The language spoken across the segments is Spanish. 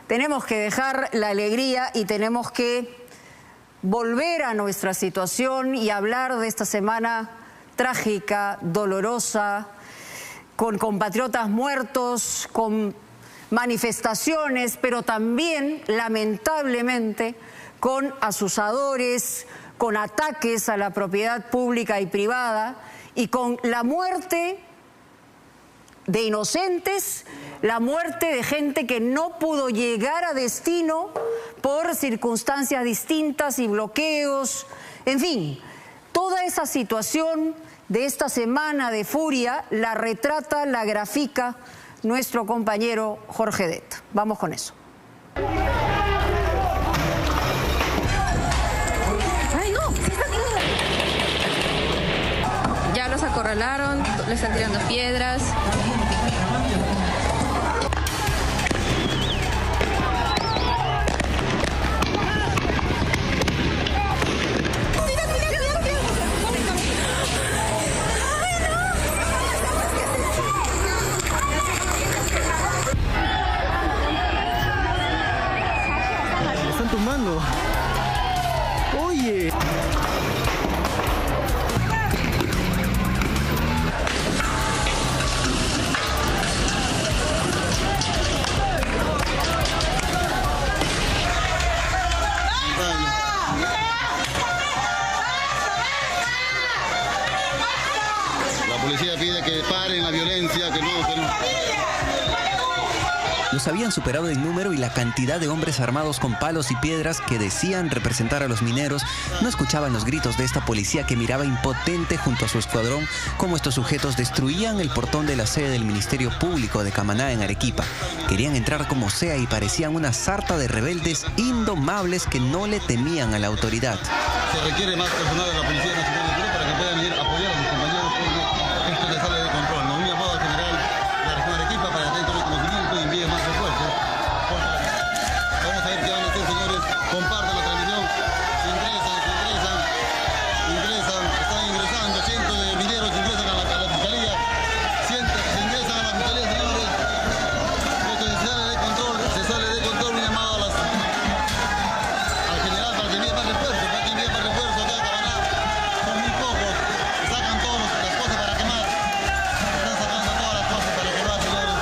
Tenemos que dejar la alegría y tenemos que volver a nuestra situación y hablar de esta semana trágica, dolorosa, con compatriotas muertos, con manifestaciones, pero también, lamentablemente, con asusadores, con ataques a la propiedad pública y privada y con la muerte de inocentes, la muerte de gente que no pudo llegar a destino por circunstancias distintas y bloqueos. En fin, toda esa situación de esta semana de furia la retrata, la grafica nuestro compañero Jorge Detta. Vamos con eso. Ya los acorralaron, le están tirando piedras. Me están tumbando. Oye. La policía pide que paren la violencia, que no. Los habían superado en número y la cantidad de hombres armados con palos y piedras que decían representar a los mineros no escuchaban los gritos de esta policía que miraba impotente junto a su escuadrón como estos sujetos destruían el portón de la sede del Ministerio Público de Camaná en Arequipa. Querían entrar como sea y parecían una sarta de rebeldes indomables que no le temían a la autoridad. Se requiere más personal de la Policía Nacional de Perú para que puedan ir a apoyar a sus compañeros porque esto les sale de control. Nos un llamado al general de la región de Arequipa para que tenga todo el conocimiento y envíe más refuerzos. Vamos a ver qué van a hacer, señores. Compartan la transmisión. Ingresan. Están ingresando. Cientos de mineros ingresan a la fiscalía. Se ingresan a la fiscalía, señores. Esto se sale de control. Un llamado al general para que envíe más refuerzos. Para que envíe más refuerzos acá a Camaná. Son muy pocos. Sacan todas las cosas para quemar. Están sacando todas las cosas para quemar, señores.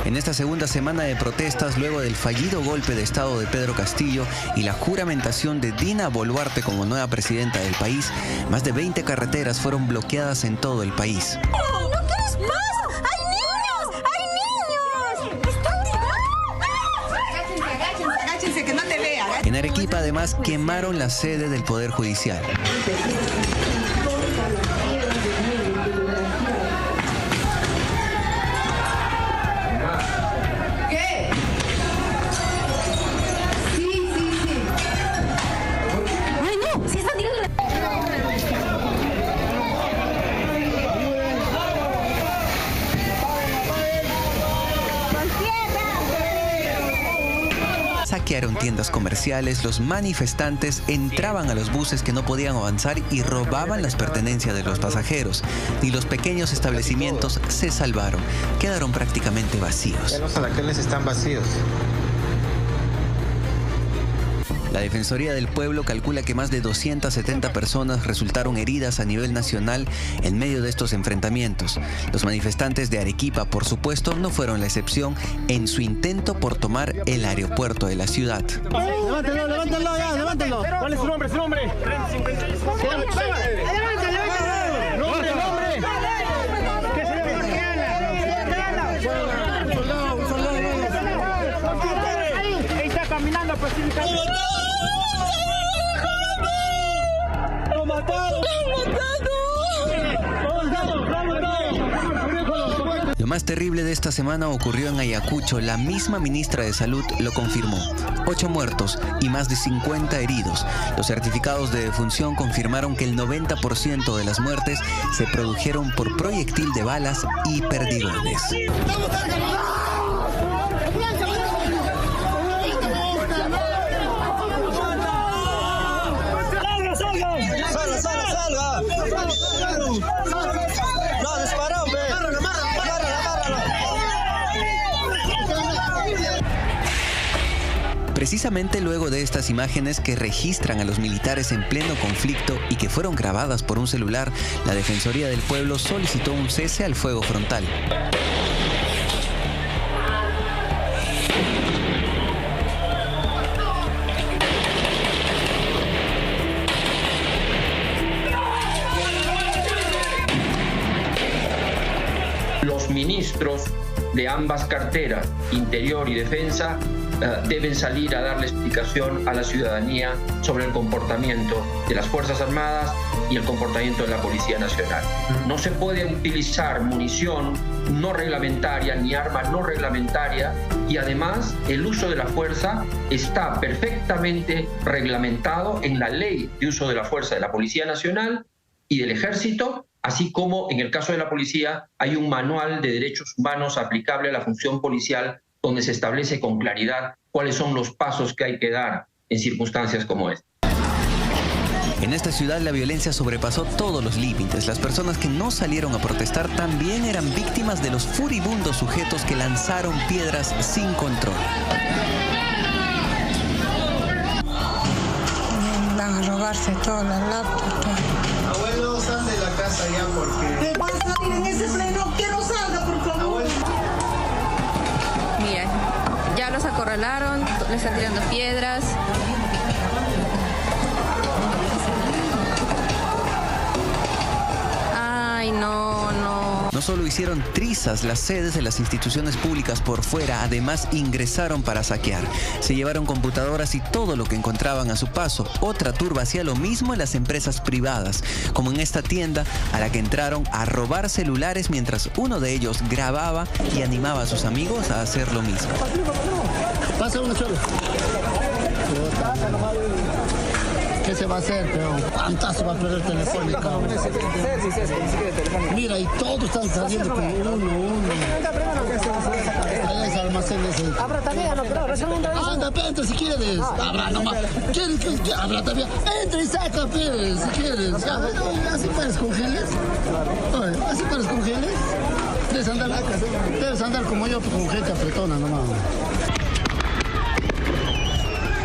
En esta segunda semana de protestas, luego del fallido golpe de Estado de Pedro Castillo y la juramentación de Dina Boluarte como nueva presidenta del país, más de 20 carreteras fueron bloqueadas en todo el país. ¡No quieres más! ¡Hay niños! ¡Hay niños! ¡Están agáchense, que no te vea! En Arequipa, además, quemaron la sede del Poder Judicial. ¿Qué? Sí. ¡Ay, no! ¡Se están tirando la... Saquearon tiendas comerciales, los manifestantes entraban a los buses que no podían avanzar y robaban las pertenencias de los pasajeros. Y los pequeños establecimientos se salvaron, quedaron prácticamente vacíos. Ya los anaqueles están vacíos. La Defensoría del Pueblo calcula que más de 270 personas resultaron heridas a nivel nacional en medio de estos enfrentamientos. Los manifestantes de Arequipa, por supuesto, no fueron la excepción en su intento por tomar el aeropuerto de la ciudad. Levántalo. ¿Cuál es su nombre? Ahí está caminando pacificando. ¡Lo mataron! Lo más terrible de esta semana ocurrió en Ayacucho. La misma ministra de Salud lo confirmó. 8 muertos y más de 50 heridos. Los certificados de defunción confirmaron que el 90% de las muertes se produjeron por proyectil de balas y perdigones. ¡Salga! ¡No, disparó, ve! ¡Amárralo! Precisamente luego de estas imágenes que registran a los militares en pleno conflicto y que fueron grabadas por un celular, la Defensoría del Pueblo solicitó un cese al fuego frontal. Los ministros de ambas carteras, Interior y Defensa, deben salir a darle explicación a la ciudadanía sobre el comportamiento de las Fuerzas Armadas y el comportamiento de la Policía Nacional. No se puede utilizar munición no reglamentaria ni arma no reglamentaria, y además el uso de la fuerza está perfectamente reglamentado en la Ley de Uso de la Fuerza de la Policía Nacional y del Ejército, así como en el caso de la policía hay un manual de derechos humanos aplicable a la función policial donde se establece con claridad cuáles son los pasos que hay que dar en circunstancias como esta. En esta ciudad la violencia sobrepasó todos los límites. Las personas que no salieron a protestar también eran víctimas de los furibundos sujetos que lanzaron piedras sin control. Van a robarse toda la laptop. Abuelo, sal de la casa ya porque... ¿Qué va a salir en ese pleno? Que no salga, por favor. Mira, ya los acorralaron, les están tirando piedras. Ay, no. No solo hicieron trizas las sedes de las instituciones públicas por fuera, además ingresaron para saquear. Se llevaron computadoras y todo lo que encontraban a su paso. Otra turba hacía lo mismo en las empresas privadas, como en esta tienda a la que entraron a robar celulares mientras uno de ellos grababa y animaba a sus amigos a hacer lo mismo. Pasa uno solo. ¿Qué se va a hacer? Pero ¿cuántas va a perder telefónica? Mira, y todos están saliendo con uno. Ahí es el almacén de ese. Abra también, pero anda, entra si quieres. Abra nomás. ¿Quieres? Abra también. Entra y saca, Pérez, si quieres. ¿Así pares con geles? ¿Así pares con geles? Debes andar como yo, con gente apretona nomás.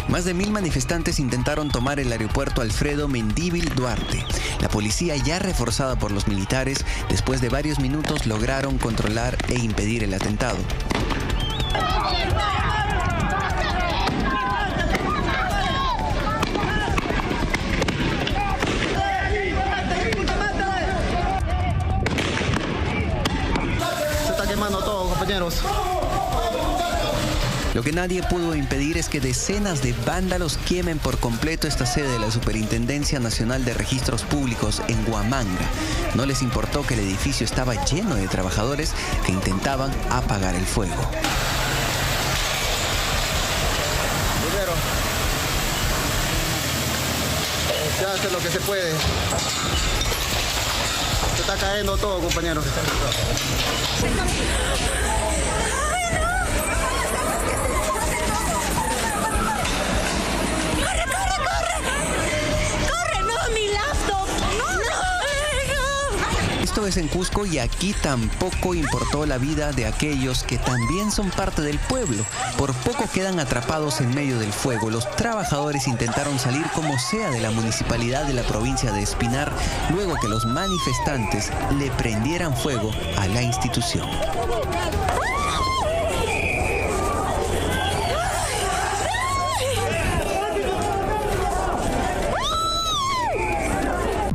Más de 1000 manifestantes intentaron tomar el aeropuerto Alfredo Mendívil Duarte. La policía, ya reforzada por los militares, después de varios minutos lograron controlar e impedir el atentado. Se está quemando todo, compañeros. Lo que nadie pudo impedir es que decenas de vándalos quemen por completo esta sede de la Superintendencia Nacional de Registros Públicos en Huamanga. No les importó que el edificio estaba lleno de trabajadores que intentaban apagar el fuego. Primero, se hace lo que se puede. Se está cayendo todo, compañeros. Esto es en Cusco y aquí tampoco importó la vida de aquellos que también son parte del pueblo. Por poco quedan atrapados en medio del fuego. Los trabajadores intentaron salir como sea de la municipalidad de la provincia de Espinar, luego que los manifestantes le prendieran fuego a la institución.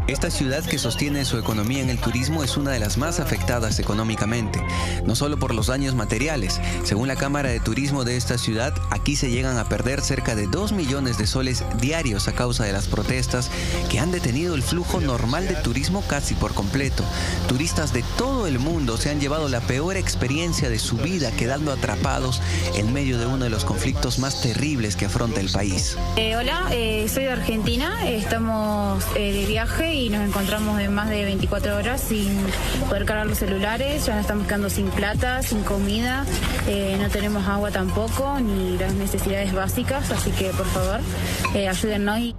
Esta ciudad, que sostiene su economía en el turismo, es una de las más afectadas económicamente, no solo por los daños materiales. Según la Cámara de Turismo de esta ciudad, aquí se llegan a perder cerca de 2 millones de soles diarios a causa de las protestas que han detenido el flujo normal de turismo casi por completo. Turistas de todo el mundo se han llevado la peor experiencia de su vida, quedando atrapados en medio de uno de los conflictos más terribles que afronta el país. Hola, soy de Argentina, estamos de viaje y nos encontramos en más de 24 horas sin poder cargar los celulares, ya nos estamos quedando sin plata, sin comida, no tenemos agua tampoco, ni las necesidades básicas, así que por favor, ayúdennos.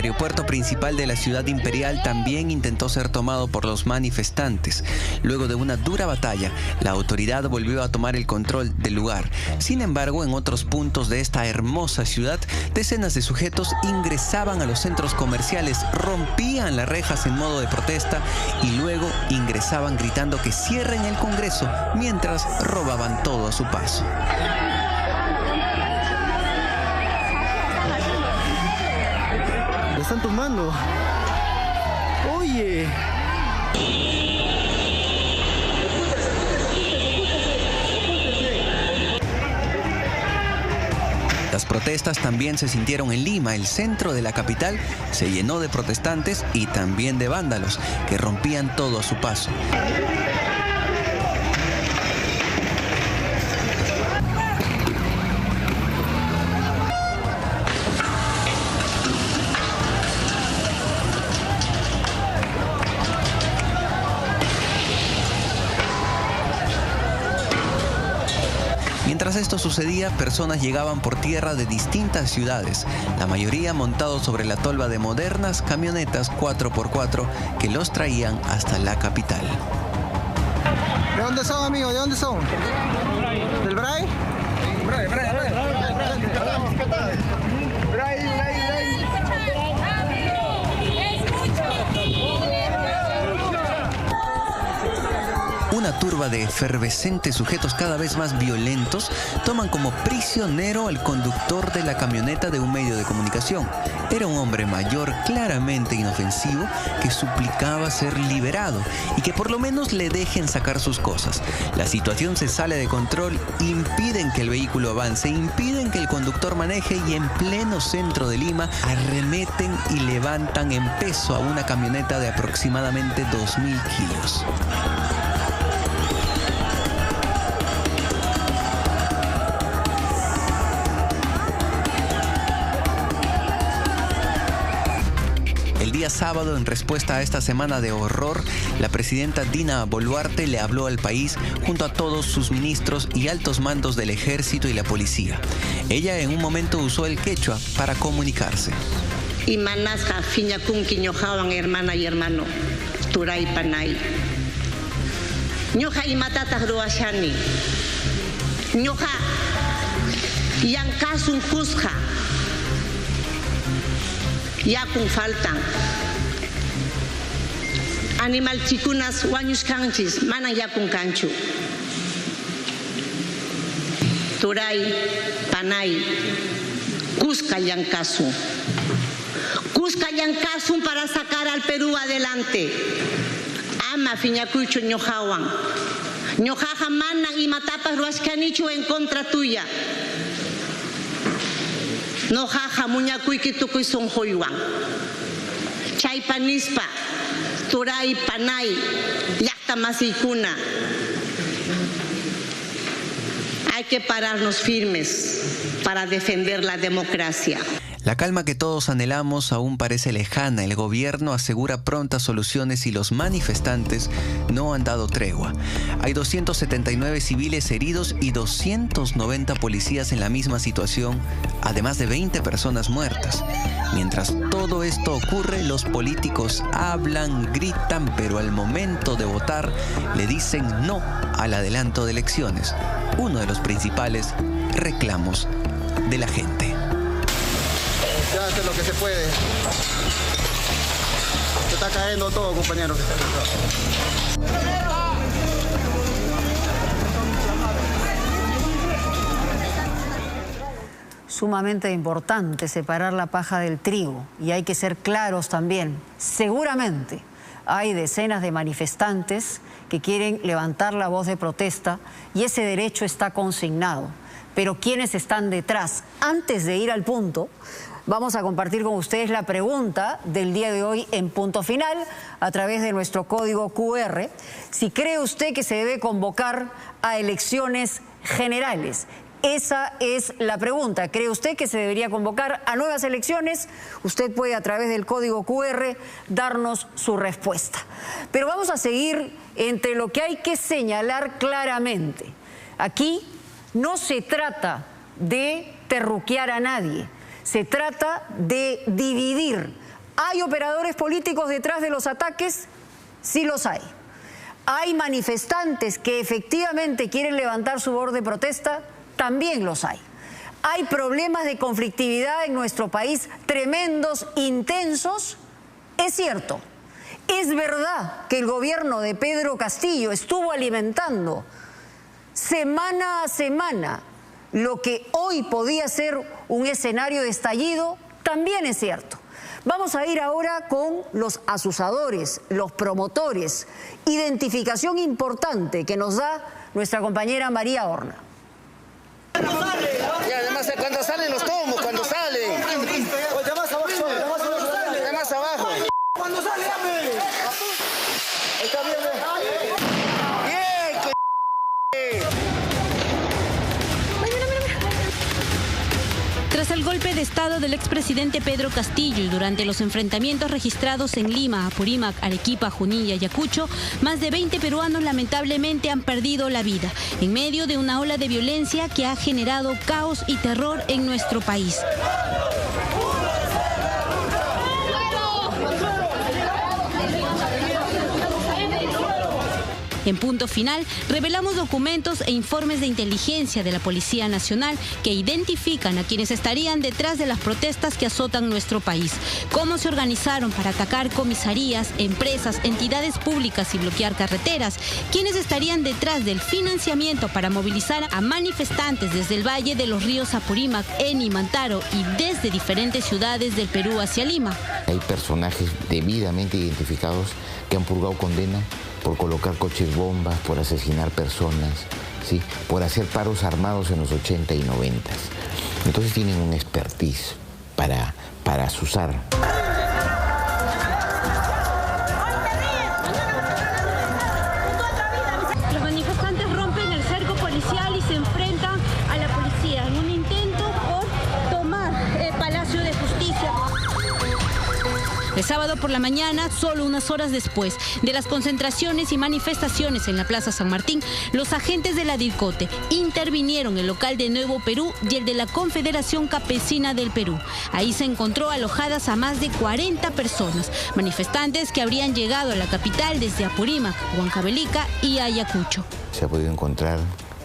aeropuerto principal de la ciudad imperial también intentó ser tomado por los manifestantes. Luego de una dura batalla, la autoridad volvió a tomar el control del lugar. Sin embargo, en otros puntos de esta hermosa ciudad, decenas de sujetos ingresaban a los centros comerciales, rompían las rejas en modo de protesta y luego ingresaban gritando que cierren el Congreso mientras robaban todo a su paso. ¡Me están tomando! ¡Oye! Las protestas también se sintieron en Lima. El centro de la capital se llenó de protestantes y también de vándalos que rompían todo a su paso. Mientras esto sucedía, personas llegaban por tierra de distintas ciudades, la mayoría montados sobre la tolva de modernas camionetas 4x4 que los traían hasta la capital. ¿De dónde son, amigos? ¿De dónde son? ¿Del Bray? Bray. Una turba de efervescentes sujetos cada vez más violentos toman como prisionero al conductor de la camioneta de un medio de comunicación. Era un hombre mayor, claramente inofensivo, que suplicaba ser liberado y que por lo menos le dejen sacar sus cosas. La situación se sale de control, impiden que el vehículo avance, impiden que el conductor maneje y en pleno centro de Lima arremeten y levantan en peso a una camioneta de aproximadamente 2.000 kilos. El día sábado, en respuesta a esta semana de horror, la presidenta Dina Boluarte le habló al país junto a todos sus ministros y altos mandos del ejército y la policía. Ella en un momento usó el quechua para comunicarse. Imanasja fiñacunqui ñojawan hermana y hermano, turay panay. Ñoja imatataj ruashani. Ñoja yankasun kusja. Yakun faltan. Animal chikunas wañushkanchis manan yakun kanchu. Turay, panay, Cusca yankasun. Cusca yankasun para sacar al Perú adelante. Ama fiñacucho ñojawan. Ñojaja manan y matapas ruashkanichu en contra tuya. No jaja muñacuiqui tucuy son hoywan. Chay panispa, turay panay, llacta masicuna. Hay que pararnos firmes para defender la democracia. La calma que todos anhelamos aún parece lejana. El gobierno asegura prontas soluciones y los manifestantes no han dado tregua. Hay 279 civiles heridos y 290 policías en la misma situación, además de 20 personas muertas. Mientras todo esto ocurre, los políticos hablan, gritan, pero al momento de votar le dicen no al adelanto de elecciones, uno de los principales reclamos de la gente. Ya hace lo que se puede. Se está cayendo todo, compañeros. Sumamente importante separar la paja del trigo, y hay que ser claros también. Seguramente hay decenas de manifestantes que quieren levantar la voz de protesta y ese derecho está consignado. Pero ¿quiénes están detrás? Antes de ir al punto, vamos a compartir con ustedes la pregunta del día de hoy en Punto Final a través de nuestro código QR. Si cree usted que se debe convocar a elecciones generales. Esa es la pregunta. ¿Cree usted que se debería convocar a nuevas elecciones? Usted puede a través del código QR darnos su respuesta. Pero vamos a seguir entre lo que hay que señalar claramente. Aquí no se trata de terruquear a nadie, se trata de dividir ¿Hay operadores políticos detrás de los ataques? Sí los hay. ¿Hay manifestantes que efectivamente quieren levantar su voz de protesta? También los hay. ¿Hay problemas de conflictividad en nuestro país tremendos, intensos? Es cierto. Es verdad que el gobierno de Pedro Castillo estuvo alimentando semana a semana lo que hoy podía ser un escenario de estallido. También es cierto. Vamos a ir ahora con los asusadores, los promotores, identificación importante que nos da nuestra compañera María Horna. Y además cuando salen los tomos, cuando salen. De más abajo. Cuando sale, dame. Está bien, Tras el golpe de estado del expresidente Pedro Castillo y durante los enfrentamientos registrados en Lima, Apurímac, Arequipa, Junín y Ayacucho, más de 20 peruanos lamentablemente han perdido la vida en medio de una ola de violencia que ha generado caos y terror en nuestro país. En Punto Final, revelamos documentos e informes de inteligencia de la Policía Nacional que identifican a quienes estarían detrás de las protestas que azotan nuestro país, cómo se organizaron para atacar comisarías, empresas, entidades públicas y bloquear carreteras, quiénes estarían detrás del financiamiento para movilizar a manifestantes desde el Valle de los Ríos Apurímac, Eni, Mantaro y desde diferentes ciudades del Perú hacia Lima. Hay personajes debidamente identificados que han purgado condena por colocar coches bombas, por asesinar personas, ¿sí? Por hacer paros armados en los 80 y 90. Entonces tienen un expertise para asusar. Los manifestantes rompen el cerco policial y se enfrentan a la policía en un intento por tomar el Palacio de Justicia. El sábado por la mañana, solo unas horas después de las concentraciones y manifestaciones en la Plaza San Martín, los agentes de la DIRCOTE intervinieron el local de Nuevo Perú y el de la Confederación Campesina del Perú. Ahí se encontró alojadas a más de 40 personas, manifestantes que habrían llegado a la capital desde Apurímac, Huancavelica y Ayacucho. Se ha podido encontrar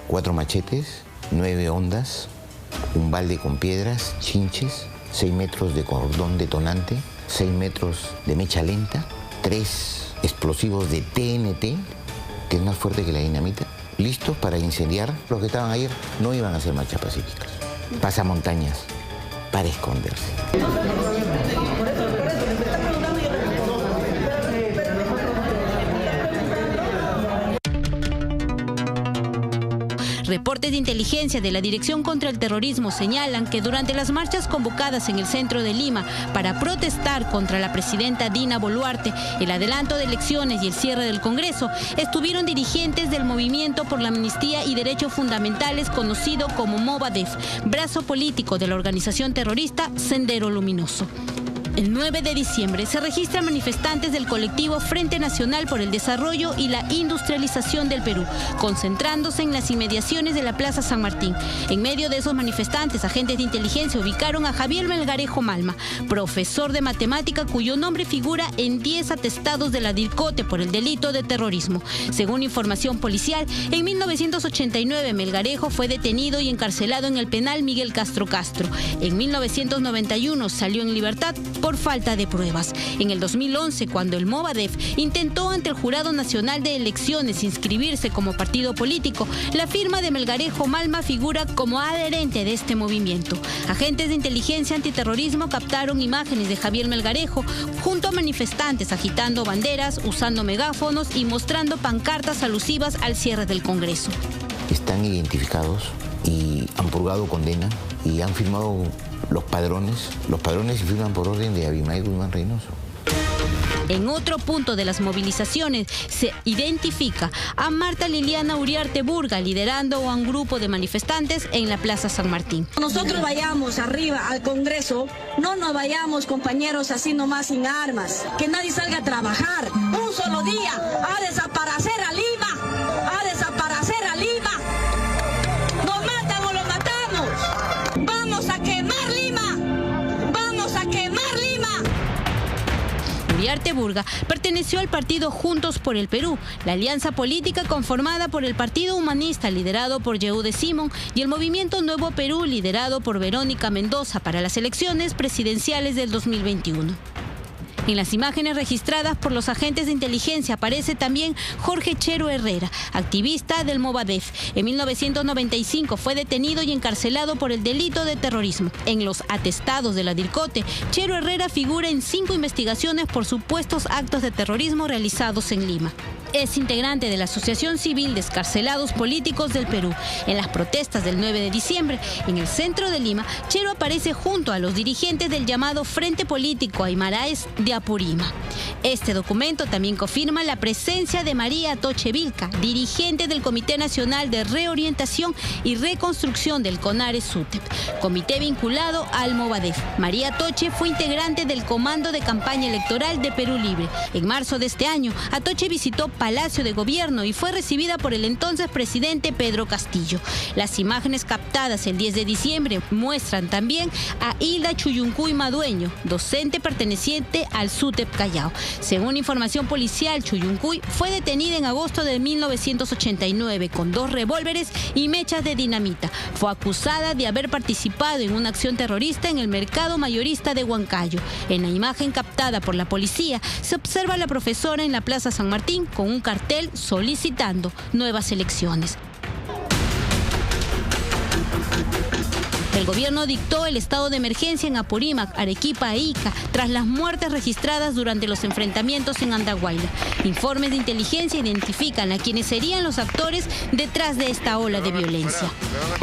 4 machetes, 9 hondas, un balde con piedras, chinches, 6 metros de cordón detonante, 6 metros de mecha lenta, 3 explosivos de TNT, que es más fuerte que la dinamita, listos para incendiar. Los que estaban ayer no iban a hacer marchas pacíficas, pasamontañas, para esconderse. Reportes de inteligencia de la Dirección contra el Terrorismo señalan que durante las marchas convocadas en el centro de Lima para protestar contra la presidenta Dina Boluarte, el adelanto de elecciones y el cierre del Congreso, estuvieron dirigentes del Movimiento por la Amnistía y Derechos Fundamentales conocido como Movadef, brazo político de la organización terrorista Sendero Luminoso. El 9 de diciembre se registran manifestantes del colectivo Frente Nacional por el Desarrollo y la Industrialización del Perú, concentrándose en las inmediaciones de la Plaza San Martín. En medio de esos manifestantes, agentes de inteligencia ubicaron a Javier Melgarejo Malma, profesor de matemática cuyo nombre figura en 10 atestados de la DIRCOTE por el delito de terrorismo. Según información policial, en 1989 Melgarejo fue detenido y encarcelado en el penal Miguel Castro Castro. En 1991 salió en libertad por falta de pruebas. En el 2011, cuando el Movadef intentó ante el Jurado Nacional de Elecciones inscribirse como partido político, la firma de Melgarejo Malma figura como adherente de este movimiento. Agentes de inteligencia antiterrorismo captaron imágenes de Javier Melgarejo junto a manifestantes agitando banderas, usando megáfonos y mostrando pancartas alusivas al cierre del Congreso. Están identificados y han purgado condena y han firmado los padrones y firman por orden de Abimael Guzmán Reynoso. En otro punto de las movilizaciones se identifica a Marta Liliana Uriarte Burga liderando a un grupo de manifestantes en la Plaza San Martín. Nosotros vayamos arriba al Congreso, no nos vayamos, compañeros, así nomás sin armas. Que nadie salga a trabajar un solo día a desaparecer a Lima, a desaparecer a Lima. Nos matan o lo matamos. Vamos a quemar Lima. Vamos a quemar Lima. Teburga perteneció al partido Juntos por el Perú, la alianza política conformada por el Partido Humanista liderado por Yehude Simón y el Movimiento Nuevo Perú liderado por Verónica Mendoza para las elecciones presidenciales del 2021. En las imágenes registradas por los agentes de inteligencia aparece también Jorge Chero Herrera, activista del Movadef. En 1995 fue detenido y encarcelado por el delito de terrorismo. En los atestados de la DIRCOTE, Chero Herrera figura en 5 investigaciones por supuestos actos de terrorismo realizados en Lima. Es integrante de la Asociación Civil de Excarcelados Políticos del Perú. En las protestas del 9 de diciembre, en el centro de Lima, Chero aparece junto a los dirigentes del llamado Frente Político Aymaraes de Apurímac. Este documento también confirma la presencia de María Atoche Vilca, dirigente del Comité Nacional de Reorientación y Reconstrucción del CONARE-SUTEP, comité vinculado al Movadef. María Atoche fue integrante del Comando de Campaña Electoral de Perú Libre. En marzo de este año, Atoche visitó Palacio de Gobierno y fue recibida por el entonces presidente Pedro Castillo. Las imágenes captadas el 10 de diciembre muestran también a Hilda Chuyuncuy Madueño, docente perteneciente al SUTEP Callao. Según información policial, Chuyuncuy fue detenida en agosto de 1989 con 2 revólveres y mechas de dinamita. Fue acusada de haber participado en una acción terrorista en el mercado mayorista de Huancayo. En la imagen captada por la policía se observa a la profesora en la Plaza San Martín con un cartel solicitando nuevas elecciones. El gobierno dictó el estado de emergencia en Apurímac, Arequipa e Ica tras las muertes registradas durante los enfrentamientos en Andahuayla. Informes de inteligencia identifican a quienes serían los actores detrás de esta ola de violencia.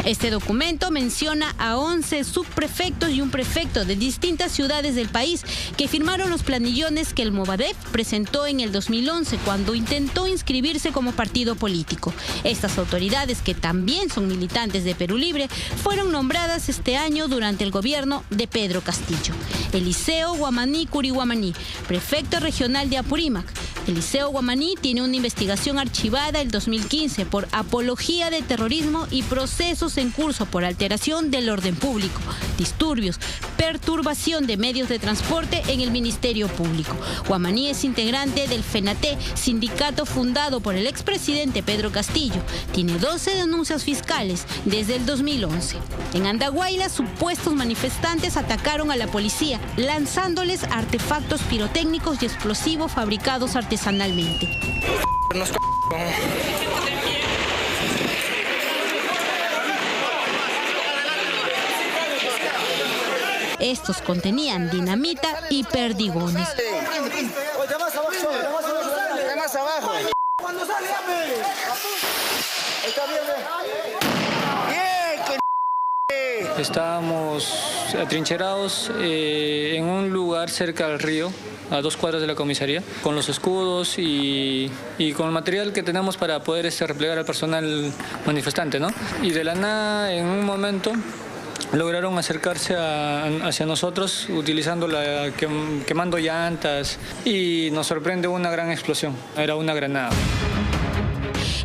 Este documento menciona a 11 subprefectos y un prefecto de distintas ciudades del país que firmaron los planillones que el Movadef presentó en el 2011 cuando intentó inscribirse como partido político. Estas autoridades, que también son militantes de Perú Libre, fueron nombradas este año durante el gobierno de Pedro Castillo. Eliseo Guamaní Curihuamaní, prefecto regional de Apurímac. Eliseo Guamaní tiene una investigación archivada el 2015 por apología de terrorismo y procesos en curso por alteración del orden público, disturbios, perturbación de medios de transporte en el Ministerio Público. Guamaní es integrante del FENATE, sindicato fundado por el expresidente Pedro Castillo. Tiene 12 denuncias fiscales desde el 2011. En Andahuayla, supuestos manifestantes atacaron a la policía, lanzándoles artefactos pirotécnicos y explosivos fabricados artesanalmente. Estos contenían dinamita y perdigones. Cuando sale, está bien. Estábamos atrincherados en un lugar cerca del río, a 2 cuadras de la comisaría, con los escudos y con el material que tenemos para poder replegar al personal manifestante, ¿no? Y de la nada, en un momento, lograron acercarse hacia nosotros utilizando quemando llantas, y nos sorprende una gran explosión. Era una granada.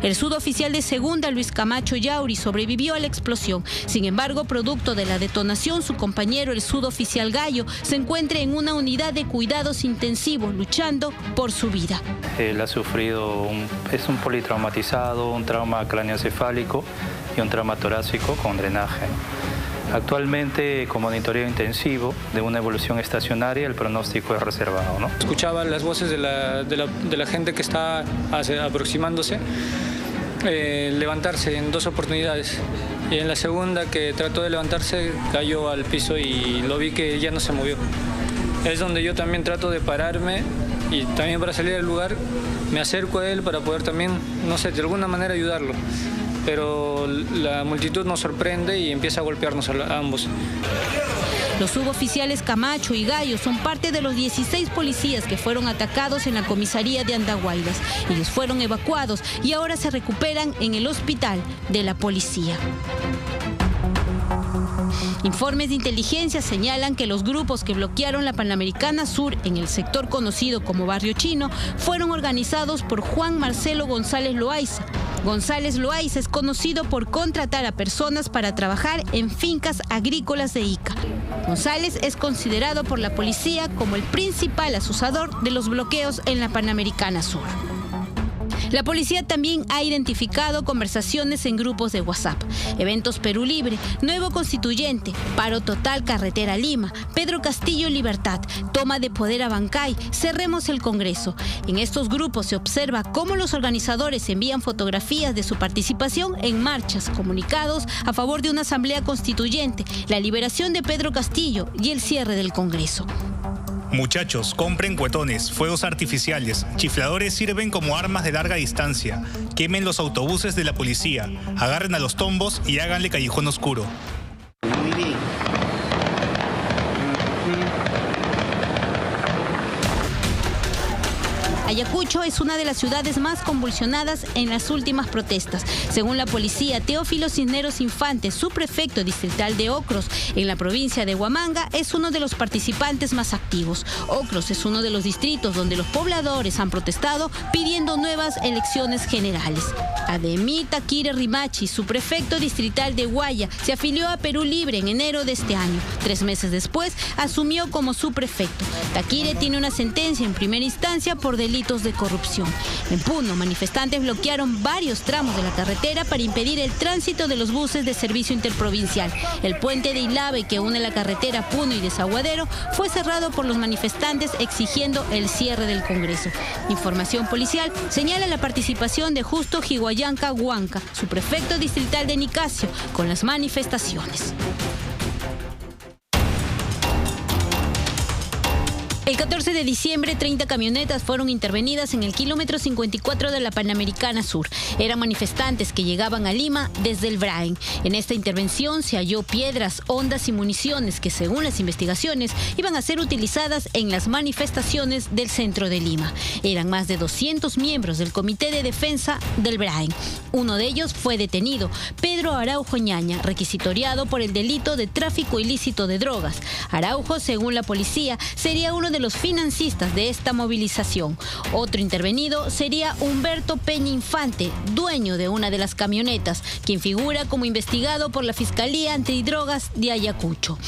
El suboficial de segunda, Luis Camacho Yauri, sobrevivió a la explosión. Sin embargo, producto de la detonación, su compañero, el suboficial Gallo, se encuentra en una unidad de cuidados intensivos, luchando por su vida. Él ha sufrido, es un politraumatizado, un trauma craneoencefálico y un trauma torácico con drenaje. Actualmente, con monitoreo intensivo de una evolución estacionaria, el pronóstico es reservado, ¿no? Escuchaba las voces de la gente que está aproximándose, levantarse en 2 oportunidades. Y en la segunda, que trató de levantarse, cayó al piso y lo vi que ya no se movió. Es donde yo también trato de pararme, y también para salir del lugar me acerco a él para poder también, no sé, de alguna manera ayudarlo. Pero la multitud nos sorprende y empieza a golpearnos a ambos. Los suboficiales Camacho y Gallo son parte de los 16 policías que fueron atacados en la comisaría de Andahuaylas. Ellos fueron evacuados y ahora se recuperan en el hospital de la policía. Informes de inteligencia señalan que los grupos que bloquearon la Panamericana Sur en el sector conocido como Barrio Chino fueron organizados por Juan Marcelo González Loaiza. González Loaiza es conocido por contratar a personas para trabajar en fincas agrícolas de Ica. González es considerado por la policía como el principal asusador de los bloqueos en la Panamericana Sur. La policía también ha identificado conversaciones en grupos de WhatsApp, eventos Perú Libre, Nuevo Constituyente, Paro Total Carretera Lima, Pedro Castillo Libertad, Toma de Poder Abancay, Cerremos el Congreso. En estos grupos se observa cómo los organizadores envían fotografías de su participación en marchas, comunicados a favor de una asamblea constituyente, la liberación de Pedro Castillo y el cierre del Congreso. Muchachos, compren cuetones, fuegos artificiales, chifladores sirven como armas de larga distancia. Quemen los autobuses de la policía, agarren a los tombos y háganle callejón oscuro. Muy bien. Ayacucho es una de las ciudades más convulsionadas en las últimas protestas. Según la policía, Teófilo Cisneros Infante, subprefecto distrital de Ocros, en la provincia de Huamanga, es uno de los participantes más activos. Ocros es uno de los distritos donde los pobladores han protestado pidiendo nuevas elecciones generales. Ademir Taquire Rimachi, subprefecto distrital de Guaya, se afilió a Perú Libre en enero de este año. 3 meses después, asumió como subprefecto. Taquire tiene una sentencia en primera instancia por delitos de corrupción. En Puno, manifestantes bloquearon varios tramos de la carretera para impedir el tránsito de los buses de servicio interprovincial. El puente de Ilave, que une la carretera Puno y Desaguadero, fue cerrado por los manifestantes exigiendo el cierre del Congreso. Información policial señala la participación de Justo Higuayanca Huanca, subprefecto distrital de Nicasio, con las manifestaciones. El 14 de diciembre, 30 camionetas fueron intervenidas en el kilómetro 54 de la Panamericana Sur. Eran manifestantes que llegaban a Lima desde el Brain. En esta intervención se halló piedras, hondas y municiones que, según las investigaciones, iban a ser utilizadas en las manifestaciones del centro de Lima. Eran más de 200 miembros del Comité de Defensa del Brain. Uno de ellos fue detenido, Pedro Araujo Ñaña, requisitoriado por el delito de tráfico ilícito de drogas. Araujo, según la policía, sería uno de los financistas de esta movilización. Otro intervenido sería Humberto Peña Infante, dueño de una de las camionetas, quien figura como investigado por la Fiscalía Antidrogas de Ayacucho.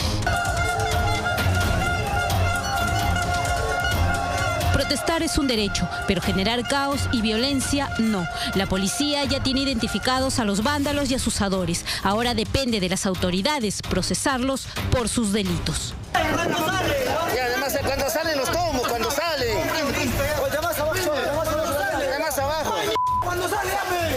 Protestar es un derecho, pero generar caos y violencia no. La policía ya tiene identificados a los vándalos y asusadores. Ahora depende de las autoridades procesarlos por sus delitos. Y además cuando salen los tomos, cuando salen. Oye, más abajo. Más abajo. Cuando sale, está bien.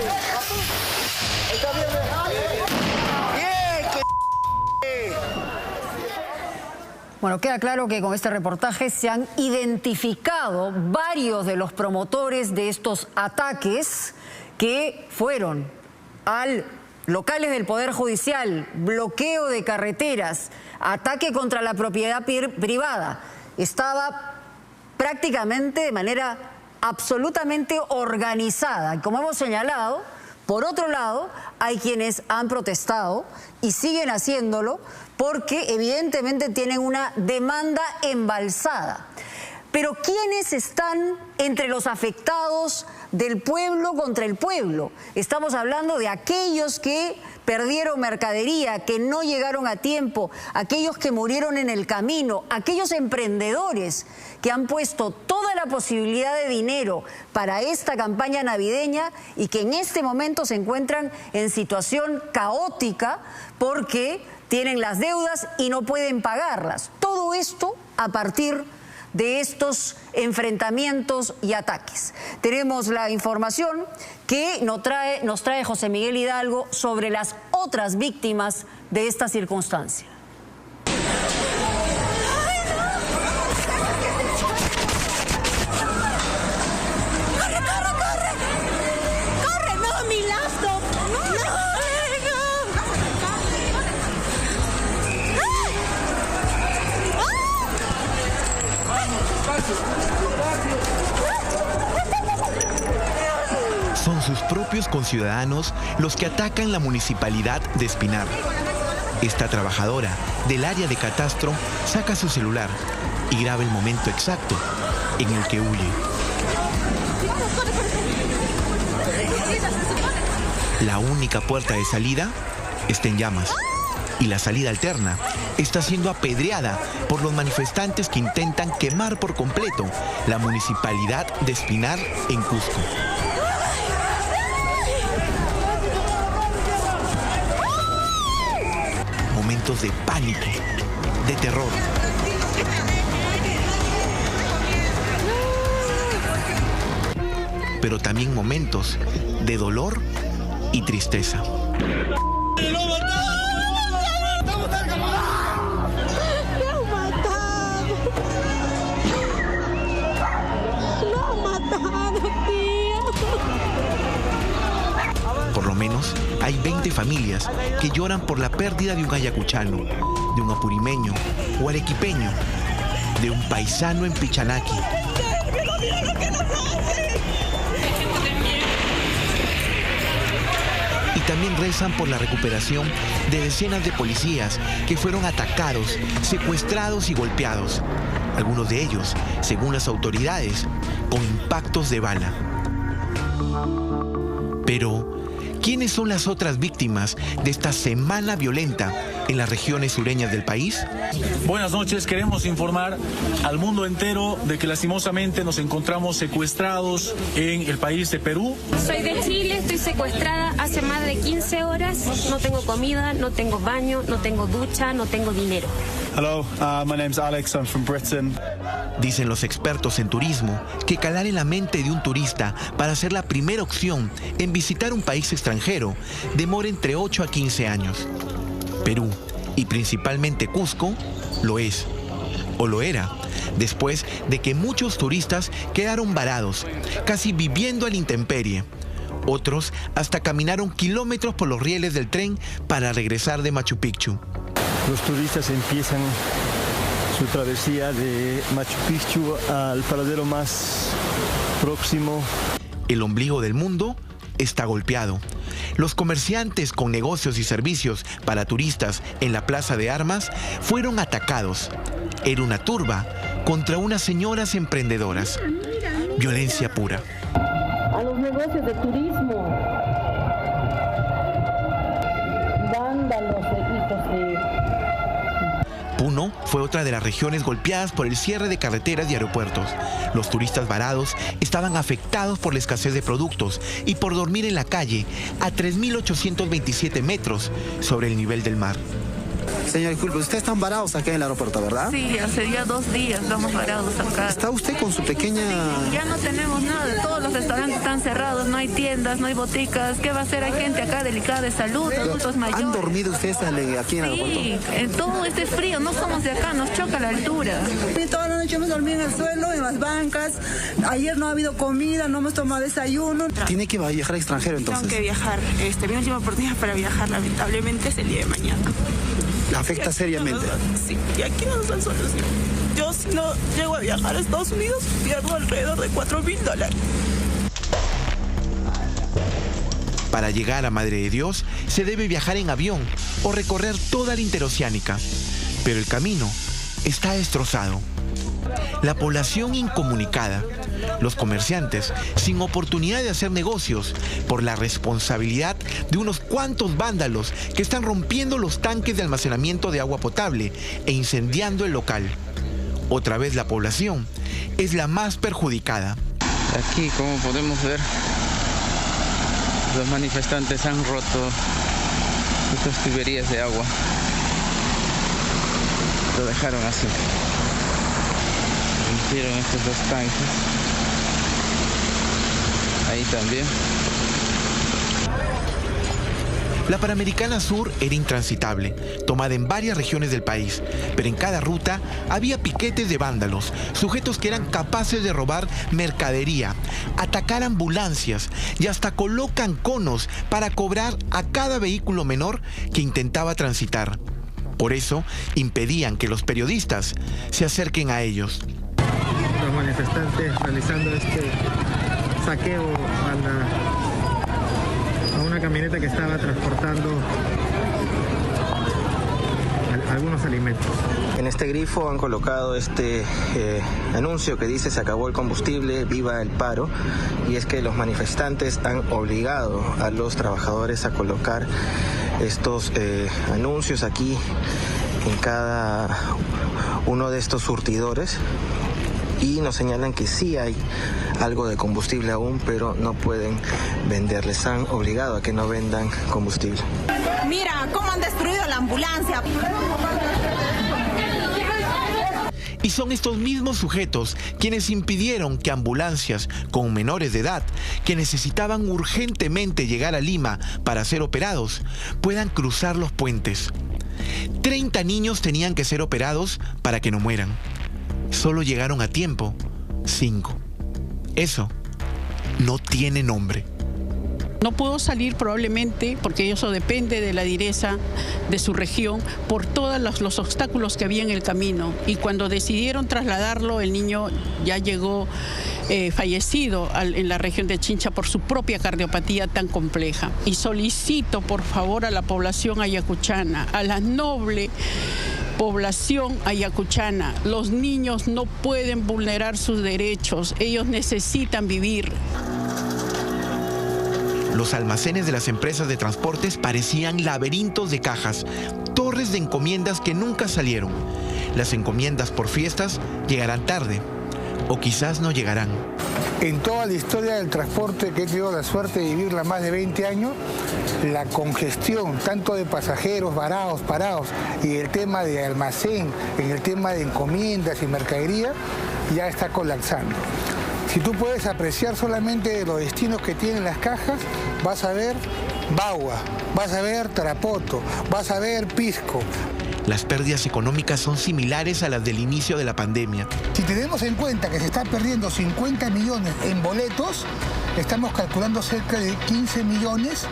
Bueno, queda claro que con este reportaje se han identificado varios de los promotores de estos ataques que fueron al locales del Poder Judicial, bloqueo de carreteras, ataque contra la propiedad privada. Estaba prácticamente de manera absolutamente organizada. Como hemos señalado, por otro lado, hay quienes han protestado y siguen haciéndolo porque evidentemente tienen una demanda embalsada. Pero ¿quiénes están entre los afectados del pueblo contra el pueblo? Estamos hablando de aquellos que perdieron mercadería, que no llegaron a tiempo, aquellos que murieron en el camino, aquellos emprendedores que han puesto toda la posibilidad de dinero para esta campaña navideña y que en este momento se encuentran en situación caótica porque tienen las deudas y no pueden pagarlas. Todo esto a partir de estos enfrentamientos y ataques. Tenemos la información que nos trae José Miguel Hidalgo sobre las otras víctimas de esta circunstancia. Son sus propios conciudadanos los que atacan la municipalidad de Espinar. Esta trabajadora del área de catastro saca su celular y graba el momento exacto en el que huye. La única puerta de salida está en llamas. Y la salida alterna está siendo apedreada por los manifestantes que intentan quemar por completo la municipalidad de Espinar en Cusco. Momentos de pánico, de terror. Pero también momentos de dolor y tristeza. Por lo menos hay 20 familias que lloran por la pérdida de un ayacuchano, de un apurimeño o arequipeño, de un paisano en Pichanaki. Y también rezan por la recuperación de decenas de policías que fueron atacados, secuestrados y golpeados. Algunos de ellos, según las autoridades, con impactos de bala. Pero, ¿quiénes son las otras víctimas de esta semana violenta en las regiones sureñas del país? Buenas noches, queremos informar al mundo entero de que lastimosamente nos encontramos secuestrados en el país de Perú. Soy de Chile, estoy secuestrada hace más de 15 horas, no tengo comida, no tengo baño, no tengo ducha, no tengo dinero. Hello, my name's Alex, I'm from Britain. Dicen los expertos en turismo que calar en la mente de un turista para ser la primera opción en visitar un país extranjero demora entre 8 a 15 años. Perú, y principalmente Cusco, lo es, o lo era, después de que muchos turistas quedaron varados, casi viviendo a la intemperie. Otros hasta caminaron kilómetros por los rieles del tren para regresar de Machu Picchu. Los turistas empiezan su travesía de Machu Picchu al paradero más próximo. El ombligo del mundo está golpeado. Los comerciantes con negocios y servicios para turistas en la Plaza de Armas fueron atacados. Era una turba contra unas señoras emprendedoras. Violencia pura. A los negocios de turismo. Vándalos, hijos de... Puno fue otra de las regiones golpeadas por el cierre de carreteras y aeropuertos. Los turistas varados estaban afectados por la escasez de productos y por dormir en la calle a 3.827 metros sobre el nivel del mar. Señor, disculpe, ustedes están varados acá en el aeropuerto, ¿verdad? Sí, hace ya 2 días estamos varados acá. ¿Está usted con su pequeña...? Sí, ya no tenemos nada, todos los restaurantes están cerrados, no hay tiendas, no hay boticas. ¿Qué va a hacer? Hay gente acá delicada de salud, adultos mayores. ¿Han dormido ustedes aquí en el aeropuerto? Sí, en todo este frío, no somos de acá, nos choca la altura. Toda la noche hemos dormido en el suelo, en las bancas. Ayer no ha habido comida, no hemos tomado desayuno. ¿Tiene que viajar al extranjero entonces? Tengo que viajar. Mi última oportunidad para viajar, lamentablemente, es el día de mañana. ¿La afecta seriamente? Sí, y aquí no nos dan solución. Yo, si no llego a viajar a Estados Unidos, pierdo alrededor de $4.000. Para llegar a Madre de Dios, se debe viajar en avión o recorrer toda la interoceánica. Pero el camino está destrozado. La población incomunicada. Los comerciantes sin oportunidad de hacer negocios por la responsabilidad de unos cuantos vándalos que están rompiendo los tanques de almacenamiento de agua potable e incendiando el local. Otra vez la población es la más perjudicada. Aquí, como podemos ver, los manifestantes han roto estas tuberías de agua. Lo dejaron así. Rompieron estos 2 tanques. Ahí también. La Panamericana Sur era intransitable, tomada en varias regiones del país, pero en cada ruta había piquetes de vándalos, sujetos que eran capaces de robar mercadería, atacar ambulancias y hasta colocan conos para cobrar a cada vehículo menor que intentaba transitar. Por eso, impedían que los periodistas se acerquen a ellos. Los manifestantes realizando este saqueo a una camioneta que estaba transportando algunos alimentos. En este grifo han colocado este anuncio que dice: se acabó el combustible, viva el paro. Y es que los manifestantes han obligado a los trabajadores a colocar estos anuncios aquí en cada uno de estos surtidores, y nos señalan que sí hay algo de combustible aún, pero no pueden vender. Les han obligado a que no vendan combustible. Mira cómo han destruido la ambulancia. Y son estos mismos sujetos quienes impidieron que ambulancias con menores de edad, que necesitaban urgentemente llegar a Lima para ser operados, puedan cruzar los puentes. 30 niños tenían que ser operados para que no mueran. Solo llegaron a tiempo 5. Eso no tiene nombre. No pudo salir probablemente porque eso depende de la direza de su región por todos los obstáculos que había en el camino. Y cuando decidieron trasladarlo, el niño ya llegó fallecido en la región de Chincha por su propia cardiopatía tan compleja. Y solicito por favor a la población ayacuchana, a la noble población ayacuchana, los niños no pueden vulnerar sus derechos, ellos necesitan vivir. Los almacenes de las empresas de transportes parecían laberintos de cajas, torres de encomiendas que nunca salieron. Las encomiendas por fiestas llegarán tarde, o quizás no llegarán. En toda la historia del transporte, que he tenido la suerte de vivirla más de 20 años, la congestión tanto de pasajeros varados, parados, y el tema de almacén, en el tema de encomiendas y mercadería, ya está colapsando. Si tú puedes apreciar solamente los destinos que tienen las cajas, vas a ver Bagua, vas a ver Tarapoto, vas a ver Pisco. Las pérdidas económicas son similares a las del inicio de la pandemia. Si tenemos en cuenta que se está perdiendo 50 millones en boletos, estamos calculando cerca de 15 millones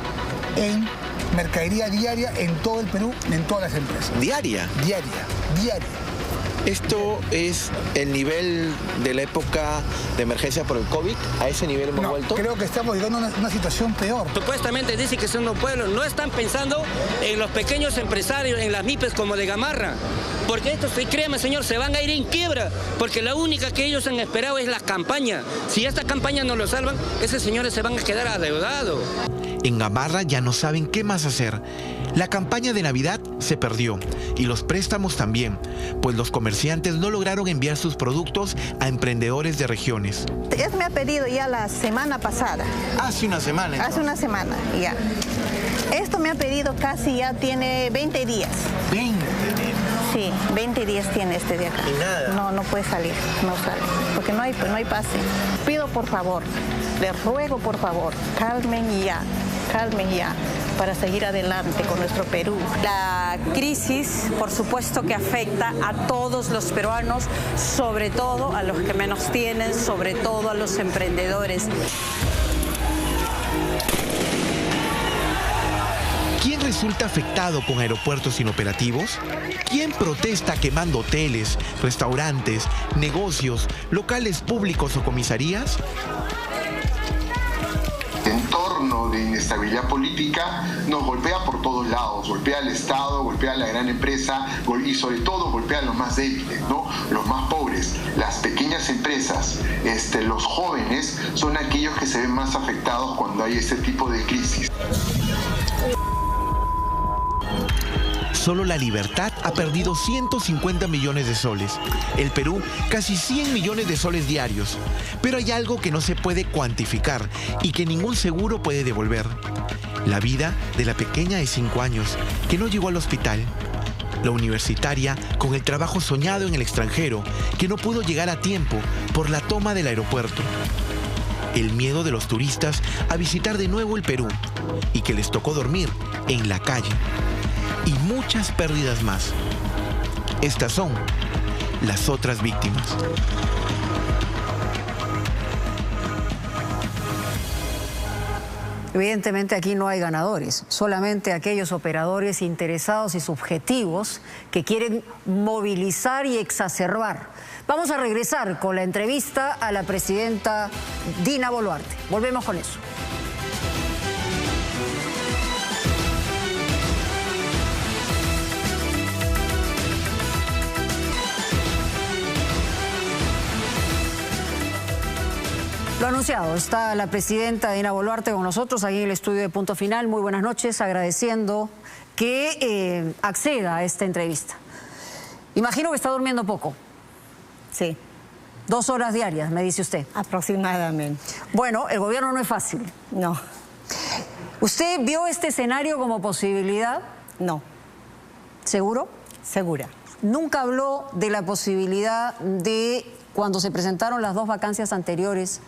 en mercadería diaria en todo el Perú, en todas las empresas. ¿Diaria? Diaria. ¿Esto es el nivel de la época de emergencia por el COVID? ¿A ese nivel hemos vuelto? Creo que estamos llegando a una situación peor. Supuestamente dice que son los pueblos, no están pensando en los pequeños empresarios, en las MIPES como de Gamarra. Porque estos, créame señor, se van a ir en quiebra, porque la única que ellos han esperado es la campaña. Si esta campaña no lo salvan, esos señores se van a quedar adeudados. En Gamarra ya no saben qué más hacer. La campaña de Navidad se perdió y los préstamos también, pues los comerciantes no lograron enviar sus productos a emprendedores de regiones. Él me ha pedido ya la semana pasada. Hace una semana. Entonces. Hace una semana, ya. Esto me ha pedido casi ya tiene 20 días. 20 días. Sí, 20 días tiene este de acá. ¿Y nada? No puede salir, no sale, porque no hay pase. Pido por favor, les ruego por favor, calmen ya, para seguir adelante con nuestro Perú. La crisis, por supuesto que afecta a todos los peruanos, sobre todo a los que menos tienen, sobre todo a los emprendedores. ¿Quién resulta afectado con aeropuertos inoperativos? ¿Quién protesta quemando hoteles, restaurantes, negocios, locales públicos o comisarías? Entorno de inestabilidad política nos golpea por todos lados, golpea al Estado, golpea a la gran empresa y sobre todo golpea a los más débiles, ¿no? Los más pobres, las pequeñas empresas, los jóvenes son aquellos que se ven más afectados cuando hay este tipo de crisis. Solo La Libertad ha perdido 150 millones de soles. El Perú, casi 100 millones de soles diarios. Pero hay algo que no se puede cuantificar y que ningún seguro puede devolver. La vida de la pequeña de 5 años, que no llegó al hospital. La universitaria, con el trabajo soñado en el extranjero, que no pudo llegar a tiempo por la toma del aeropuerto. El miedo de los turistas a visitar de nuevo el Perú y que les tocó dormir en la calle. Y muchas pérdidas más. Estas son las otras víctimas. Evidentemente aquí no hay ganadores, solamente aquellos operadores interesados y subjetivos que quieren movilizar y exacerbar. Vamos a regresar con la entrevista a la presidenta Dina Boluarte. Volvemos con eso. Lo anunciado, está la presidenta Dina Boluarte con nosotros aquí en el estudio de Punto Final. Muy buenas noches, agradeciendo que acceda a esta entrevista. Imagino que está durmiendo poco. Sí. 2 horas diarias, me dice usted. Aproximadamente. Bueno, el gobierno no es fácil. No. ¿Usted vio este escenario como posibilidad? No. ¿Seguro? Segura. ¿Nunca habló de la posibilidad de, cuando se presentaron las 2 vacancias anteriores,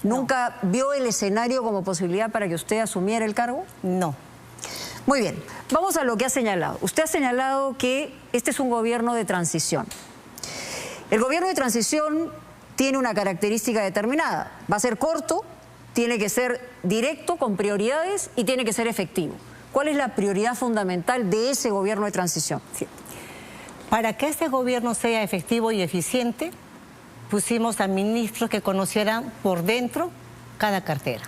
nunca vio el escenario como posibilidad para que usted asumiera el cargo? No. Muy bien, vamos a lo que ha señalado. Usted ha señalado que este es un gobierno de transición. El gobierno de transición tiene una característica determinada. Va a ser corto, tiene que ser directo, con prioridades y tiene que ser efectivo. ¿Cuál es la prioridad fundamental de ese gobierno de transición? Sí. Para que este gobierno sea efectivo y eficiente, pusimos a ministros que conocieran por dentro cada cartera.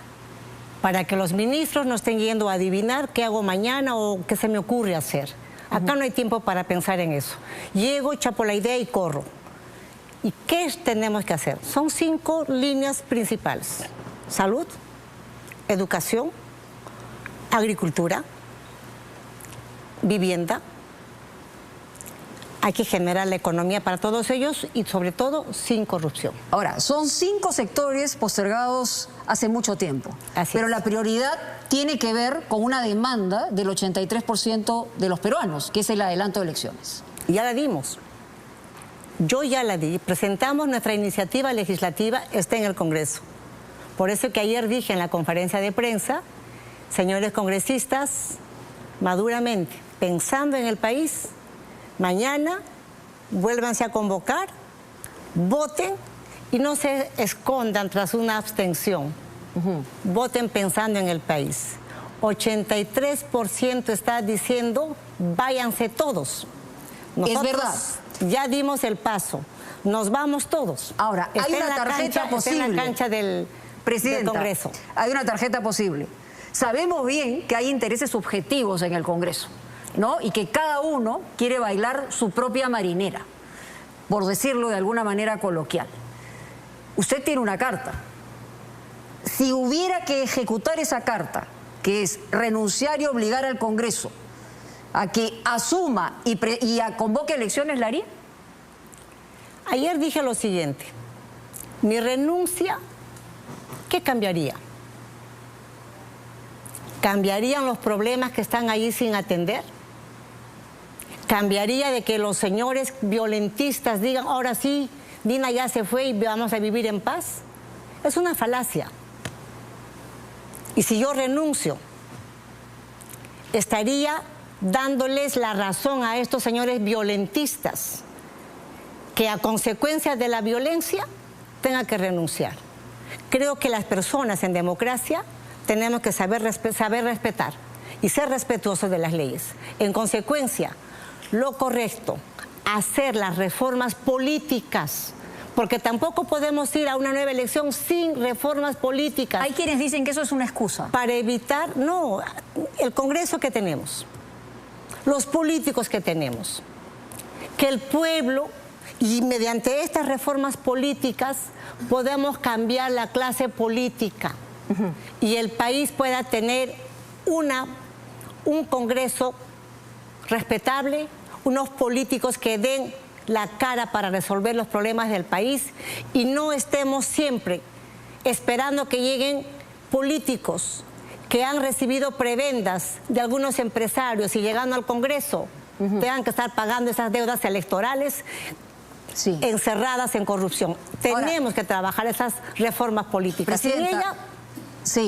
Para que los ministros no estén yendo a adivinar qué hago mañana o qué se me ocurre hacer. Acá no hay tiempo para pensar en eso. Llego, chapo la idea y corro. ¿Y qué tenemos que hacer? Son 5 líneas principales. Salud, educación, agricultura, vivienda. Hay que generar la economía para todos ellos y sobre todo sin corrupción. Ahora, son 5 sectores postergados hace mucho tiempo. Pero la prioridad tiene que ver con una demanda del 83% de los peruanos, que es el adelanto de elecciones. Ya la dimos. Yo ya la di. Presentamos nuestra iniciativa legislativa, está en el Congreso. Por eso que ayer dije en la conferencia de prensa, señores congresistas, maduramente, pensando en el país, mañana vuélvanse a convocar, voten y no se escondan tras una abstención. Voten pensando en el país. 83% está diciendo váyanse todos. Nosotros es verdad. Ya dimos el paso. Nos vamos todos. Ahora, hay una tarjeta posible. En la cancha del Congreso. Hay una tarjeta posible. Sabemos bien que hay intereses subjetivos en el Congreso, ¿no? Y que cada uno quiere bailar su propia marinera, por decirlo de alguna manera coloquial. Usted tiene una carta. Si hubiera que ejecutar esa carta, que es renunciar y obligar al Congreso a que asuma y convoque elecciones, ¿la haría? Ayer dije lo siguiente. Mi renuncia, ¿qué cambiaría? ¿Cambiarían los problemas que están ahí sin atender? ¿Cambiaría de que los señores violentistas digan, ahora sí, Dina ya se fue y vamos a vivir en paz? Es una falacia. Y si yo renuncio, estaría dándoles la razón a estos señores violentistas que a consecuencia de la violencia tengan que renunciar. Creo que las personas en democracia tenemos que saber respetar y ser respetuosos de las leyes. En consecuencia, lo correcto, hacer las reformas políticas, porque tampoco podemos ir a una nueva elección sin reformas políticas. Hay quienes dicen que eso es una excusa. Para evitar, no, el Congreso que tenemos, los políticos que tenemos, que el pueblo, y mediante estas reformas políticas, podemos cambiar la clase política y el país pueda tener un Congreso respetable, unos políticos que den la cara para resolver los problemas del país y no estemos siempre esperando que lleguen políticos que han recibido prebendas de algunos empresarios y llegando al Congreso tengan que estar pagando esas deudas electorales encerradas en corrupción. Tenemos que trabajar esas reformas políticas. Sin ella,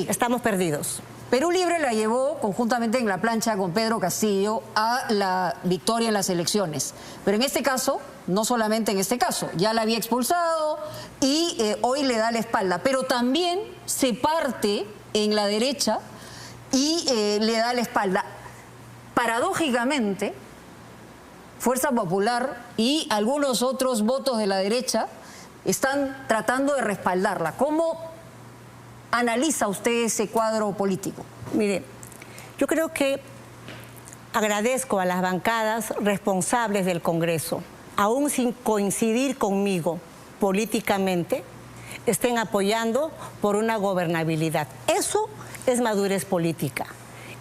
estamos perdidos. Perú Libre la llevó conjuntamente en la plancha con Pedro Castillo a la victoria en las elecciones. Pero en este caso, no solamente en este caso, ya la había expulsado y hoy le da la espalda. Pero también se parte en la derecha y le da la espalda. Paradójicamente, Fuerza Popular y algunos otros votos de la derecha están tratando de respaldarla. ¿Cómo analiza usted ese cuadro político? Mire, yo creo que agradezco a las bancadas responsables del Congreso, aún sin coincidir conmigo políticamente, estén apoyando por una gobernabilidad. Eso es madurez política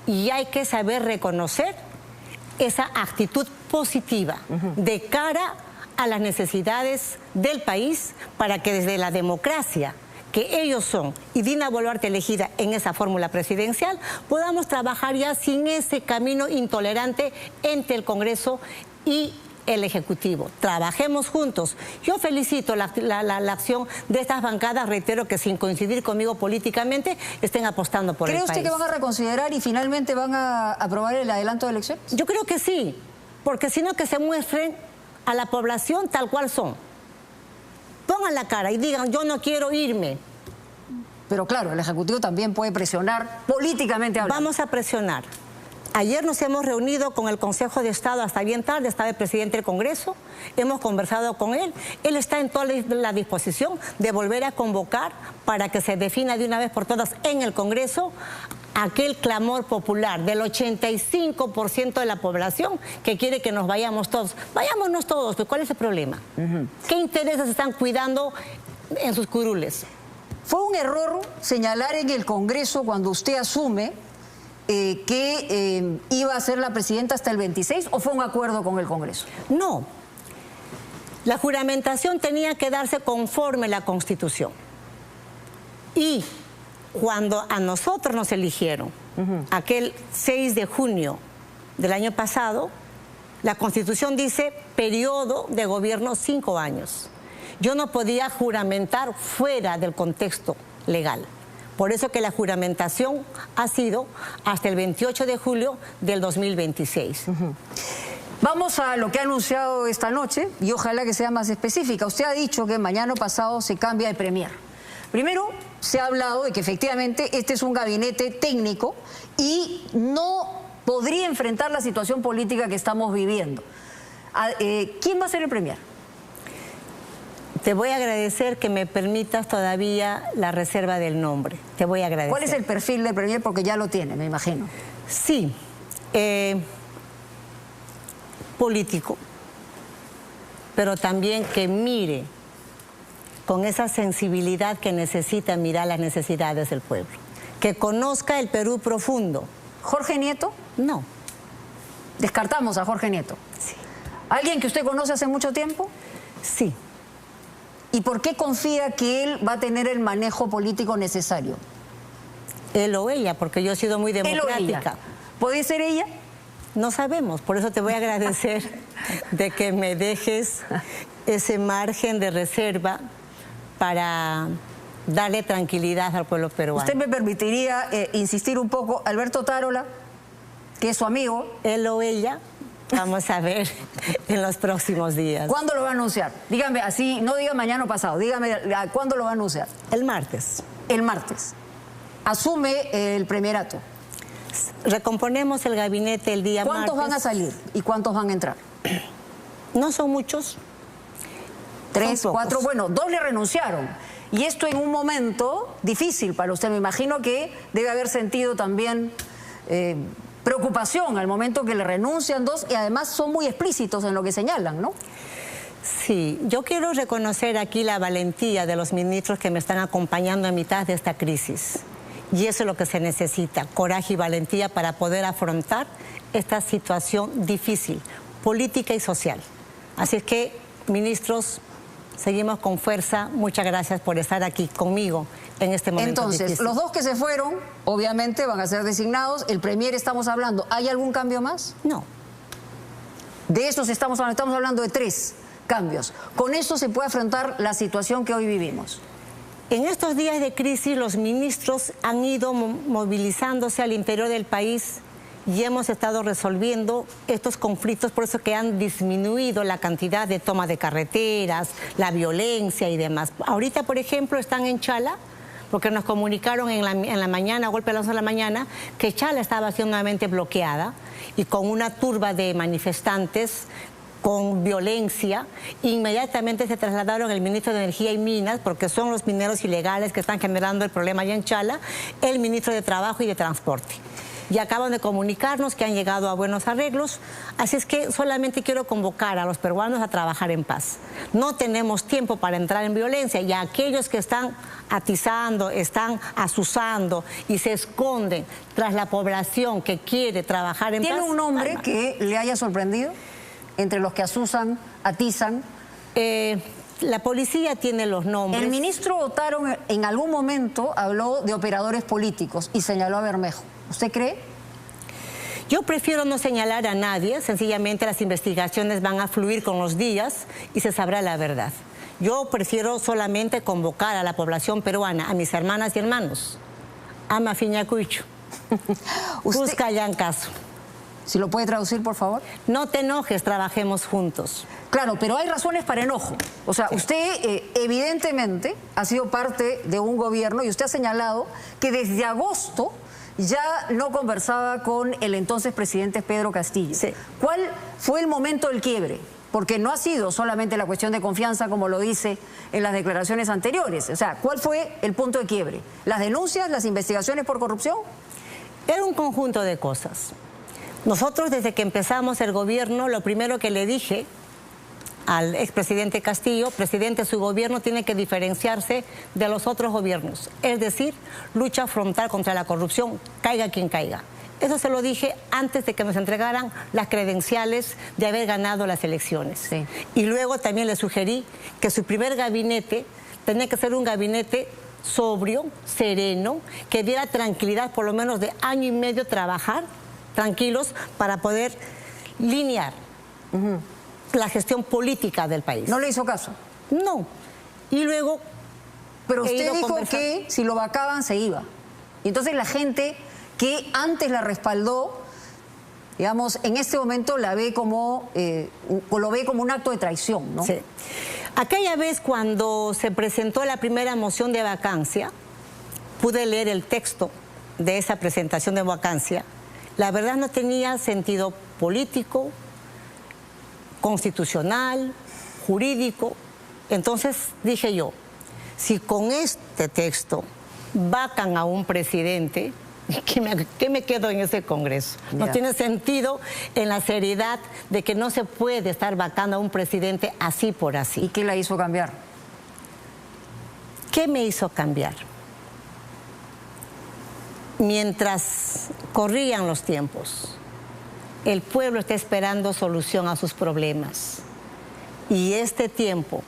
y hay que saber reconocer esa actitud positiva de cara a las necesidades del país para que desde la democracia que ellos son y Dina Boluarte elegida en esa fórmula presidencial, podamos trabajar ya sin ese camino intolerante entre el Congreso y el Ejecutivo. Trabajemos juntos. Yo felicito la acción de estas bancadas, reitero que sin coincidir conmigo políticamente, estén apostando por el país. ¿Cree usted que van a reconsiderar y finalmente van a aprobar el adelanto de elecciones? Yo creo que sí, porque si no que se muestren a la población tal cual son. Pongan la cara y digan, yo no quiero irme. Pero claro, el Ejecutivo también puede presionar políticamente hablando. Vamos a presionar. Ayer nos hemos reunido con el Consejo de Estado hasta bien tarde, estaba el presidente del Congreso, hemos conversado con él. Él está en toda la disposición de volver a convocar para que se defina de una vez por todas en el Congreso aquel clamor popular del 85% de la población que quiere que nos vayamos todos. Vayámonos todos, pues ¿cuál es el problema? ¿Qué intereses están cuidando en sus curules? ¿Fue un error señalar en el Congreso cuando usted asume que iba a ser la presidenta hasta el 26 o fue un acuerdo con el Congreso? No. La juramentación tenía que darse conforme a la Constitución. Y cuando a nosotros nos eligieron, aquel 6 de junio del año pasado, la Constitución dice periodo de gobierno 5 años. Yo no podía juramentar fuera del contexto legal. Por eso que la juramentación ha sido hasta el 28 de julio del 2026. Vamos a lo que ha anunciado esta noche y ojalá que sea más específica. Usted ha dicho que mañana pasado se cambia de premier. Primero, se ha hablado de que efectivamente este es un gabinete técnico y no podría enfrentar la situación política que estamos viviendo. ¿Quién va a ser el premier? Te voy a agradecer que me permitas todavía la reserva del nombre. Te voy a agradecer. ¿Cuál es el perfil del premier? Porque ya lo tiene, me imagino. Sí. Político, pero también que mire con esa sensibilidad que necesita mirar las necesidades del pueblo. Que conozca el Perú profundo. ¿Jorge Nieto? No. Descartamos a Jorge Nieto. Sí. ¿Alguien que usted conoce hace mucho tiempo? Sí. ¿Y por qué confía que él va a tener el manejo político necesario? Él o ella, porque yo he sido muy democrática. ¿Él o ella? ¿Puede ser ella? No sabemos, por eso te voy a agradecer de que me dejes ese margen de reserva para darle tranquilidad al pueblo peruano. ¿Usted me permitiría insistir un poco? Alberto Tarola, que es su amigo. Él o ella, vamos a ver en los próximos días. ¿Cuándo lo va a anunciar? Dígame así, no diga mañana o pasado, dígame ¿cuándo lo va a anunciar? El martes. El martes. Asume el premierato. Recomponemos el gabinete el día martes. ¿Cuántos van a salir y cuántos van a entrar? No son muchos. 3, 4, bueno, 2 le renunciaron. Y esto en un momento difícil para usted. Me imagino que debe haber sentido también preocupación al momento que le renuncian 2 y además son muy explícitos en lo que señalan, ¿no? Sí, yo quiero reconocer aquí la valentía de los ministros que me están acompañando en mitad de esta crisis. Y eso es lo que se necesita, coraje y valentía para poder afrontar esta situación difícil, política y social. Así es que, ministros, seguimos con fuerza. Muchas gracias por estar aquí conmigo en este momento. Entonces, difícil. Los 2 que se fueron, obviamente van a ser designados. El premier estamos hablando. ¿Hay algún cambio más? No. De esos estamos hablando de 3 cambios. ¿Con eso se puede afrontar la situación que hoy vivimos? En estos días de crisis, los ministros han ido movilizándose al interior del país y hemos estado resolviendo estos conflictos, por eso que han disminuido la cantidad de toma de carreteras, la violencia y demás. Ahorita, por ejemplo, están en Chala, porque nos comunicaron en la mañana, a golpe de las 11 de la mañana, que Chala estaba siendo nuevamente bloqueada y con una turba de manifestantes con violencia. Inmediatamente se trasladaron el ministro de Energía y Minas, porque son los mineros ilegales que están generando el problema allá en Chala, el ministro de Trabajo y de Transporte. y acaban de comunicarnos que han llegado a buenos arreglos. Así es que solamente quiero convocar a los peruanos a trabajar en paz. No tenemos tiempo para entrar en violencia, y a aquellos que están atizando, están asusando y se esconden tras la población que quiere trabajar en paz. ¿Tiene un nombre que le haya sorprendido entre los que asusan, atizan? La policía tiene los nombres. El ministro Otaro en algún momento habló de operadores políticos y señaló a Bermejo. ¿Usted cree? Yo prefiero no señalar a nadie, sencillamente las investigaciones van a fluir con los días y se sabrá la verdad. Yo prefiero solamente convocar a la población peruana, a mis hermanas y hermanos. Ama Fiñacuicho. Busca ya en caso. ¿Si lo puede traducir, por favor? No te enojes, trabajemos juntos. Claro, pero hay razones para enojo. O sea, usted evidentemente ha sido parte de un gobierno y usted ha señalado que desde agosto ya no conversaba con el entonces presidente Pedro Castillo. Sí. ¿Cuál fue el momento del quiebre? Porque no ha sido solamente la cuestión de confianza, como lo dice en las declaraciones anteriores. O sea, ¿cuál fue el punto de quiebre? ¿Las denuncias, las investigaciones por corrupción? Era un conjunto de cosas. Nosotros, desde que empezamos el gobierno, lo primero que le dije al expresidente Castillo: presidente, su gobierno tiene que diferenciarse de los otros gobiernos. Es decir, lucha frontal contra la corrupción, caiga quien caiga. Eso se lo dije antes de que nos entregaran las credenciales de haber ganado las elecciones. Sí. Y luego también le sugerí que su primer gabinete tenía que ser un gabinete sobrio, sereno, que diera tranquilidad, por lo menos de año y medio trabajar tranquilos para poder linear la gestión política del país. ¿No le hizo caso? No. Y luego... Pero usted dijo que si lo vacaban se iba. Y entonces la gente que antes la respaldó, digamos, en este momento la ve como, lo ve como un acto de traición, ¿no? Sí. Aquella vez cuando se presentó la primera moción de vacancia, pude leer el texto de esa presentación de vacancia. La verdad no tenía sentido político, constitucional, jurídico. Entonces dije yo, si con este texto vacan a un presidente, ¿qué me quedo en ese Congreso? No tiene sentido en la seriedad de que no se puede estar vacando a un presidente así por así. ¿Y qué la hizo cambiar? ¿Qué me hizo cambiar? Mientras corrían los tiempos, el pueblo está esperando solución a sus problemas. Y este tiempo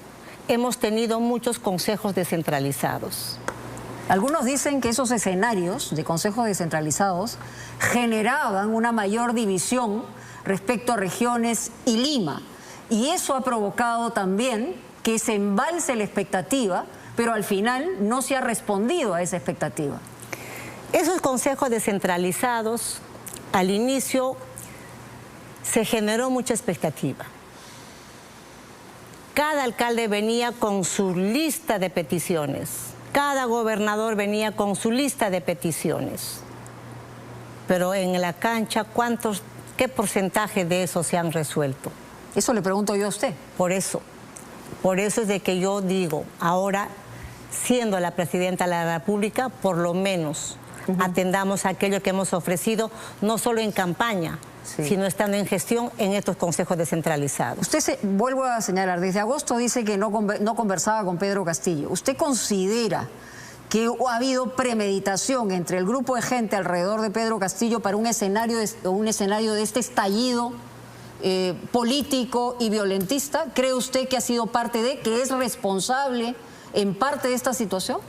hemos tenido muchos consejos descentralizados. Algunos dicen que esos escenarios de consejos descentralizados generaban una mayor división respecto a regiones y Lima. Y eso ha provocado también que se embalse la expectativa, pero al final no se ha respondido a esa expectativa. Esos consejos descentralizados, al inicio, se generó mucha expectativa. Cada alcalde venía con su lista de peticiones. Cada gobernador venía con su lista de peticiones. Pero en la cancha, ¿qué porcentaje de eso se han resuelto? Eso le pregunto yo a usted. Por eso es de que yo digo, ahora, siendo la presidenta de la República, por lo menos atendamos aquello que hemos ofrecido, no solo en campaña, sino estando en gestión en estos consejos descentralizados. Usted, vuelvo a señalar, desde agosto dice que no conversaba con Pedro Castillo. ¿Usted considera que ha habido premeditación entre el grupo de gente alrededor de Pedro Castillo para un escenario de este estallido político y violentista? ¿Cree usted que ha sido parte que es responsable en parte de esta situación?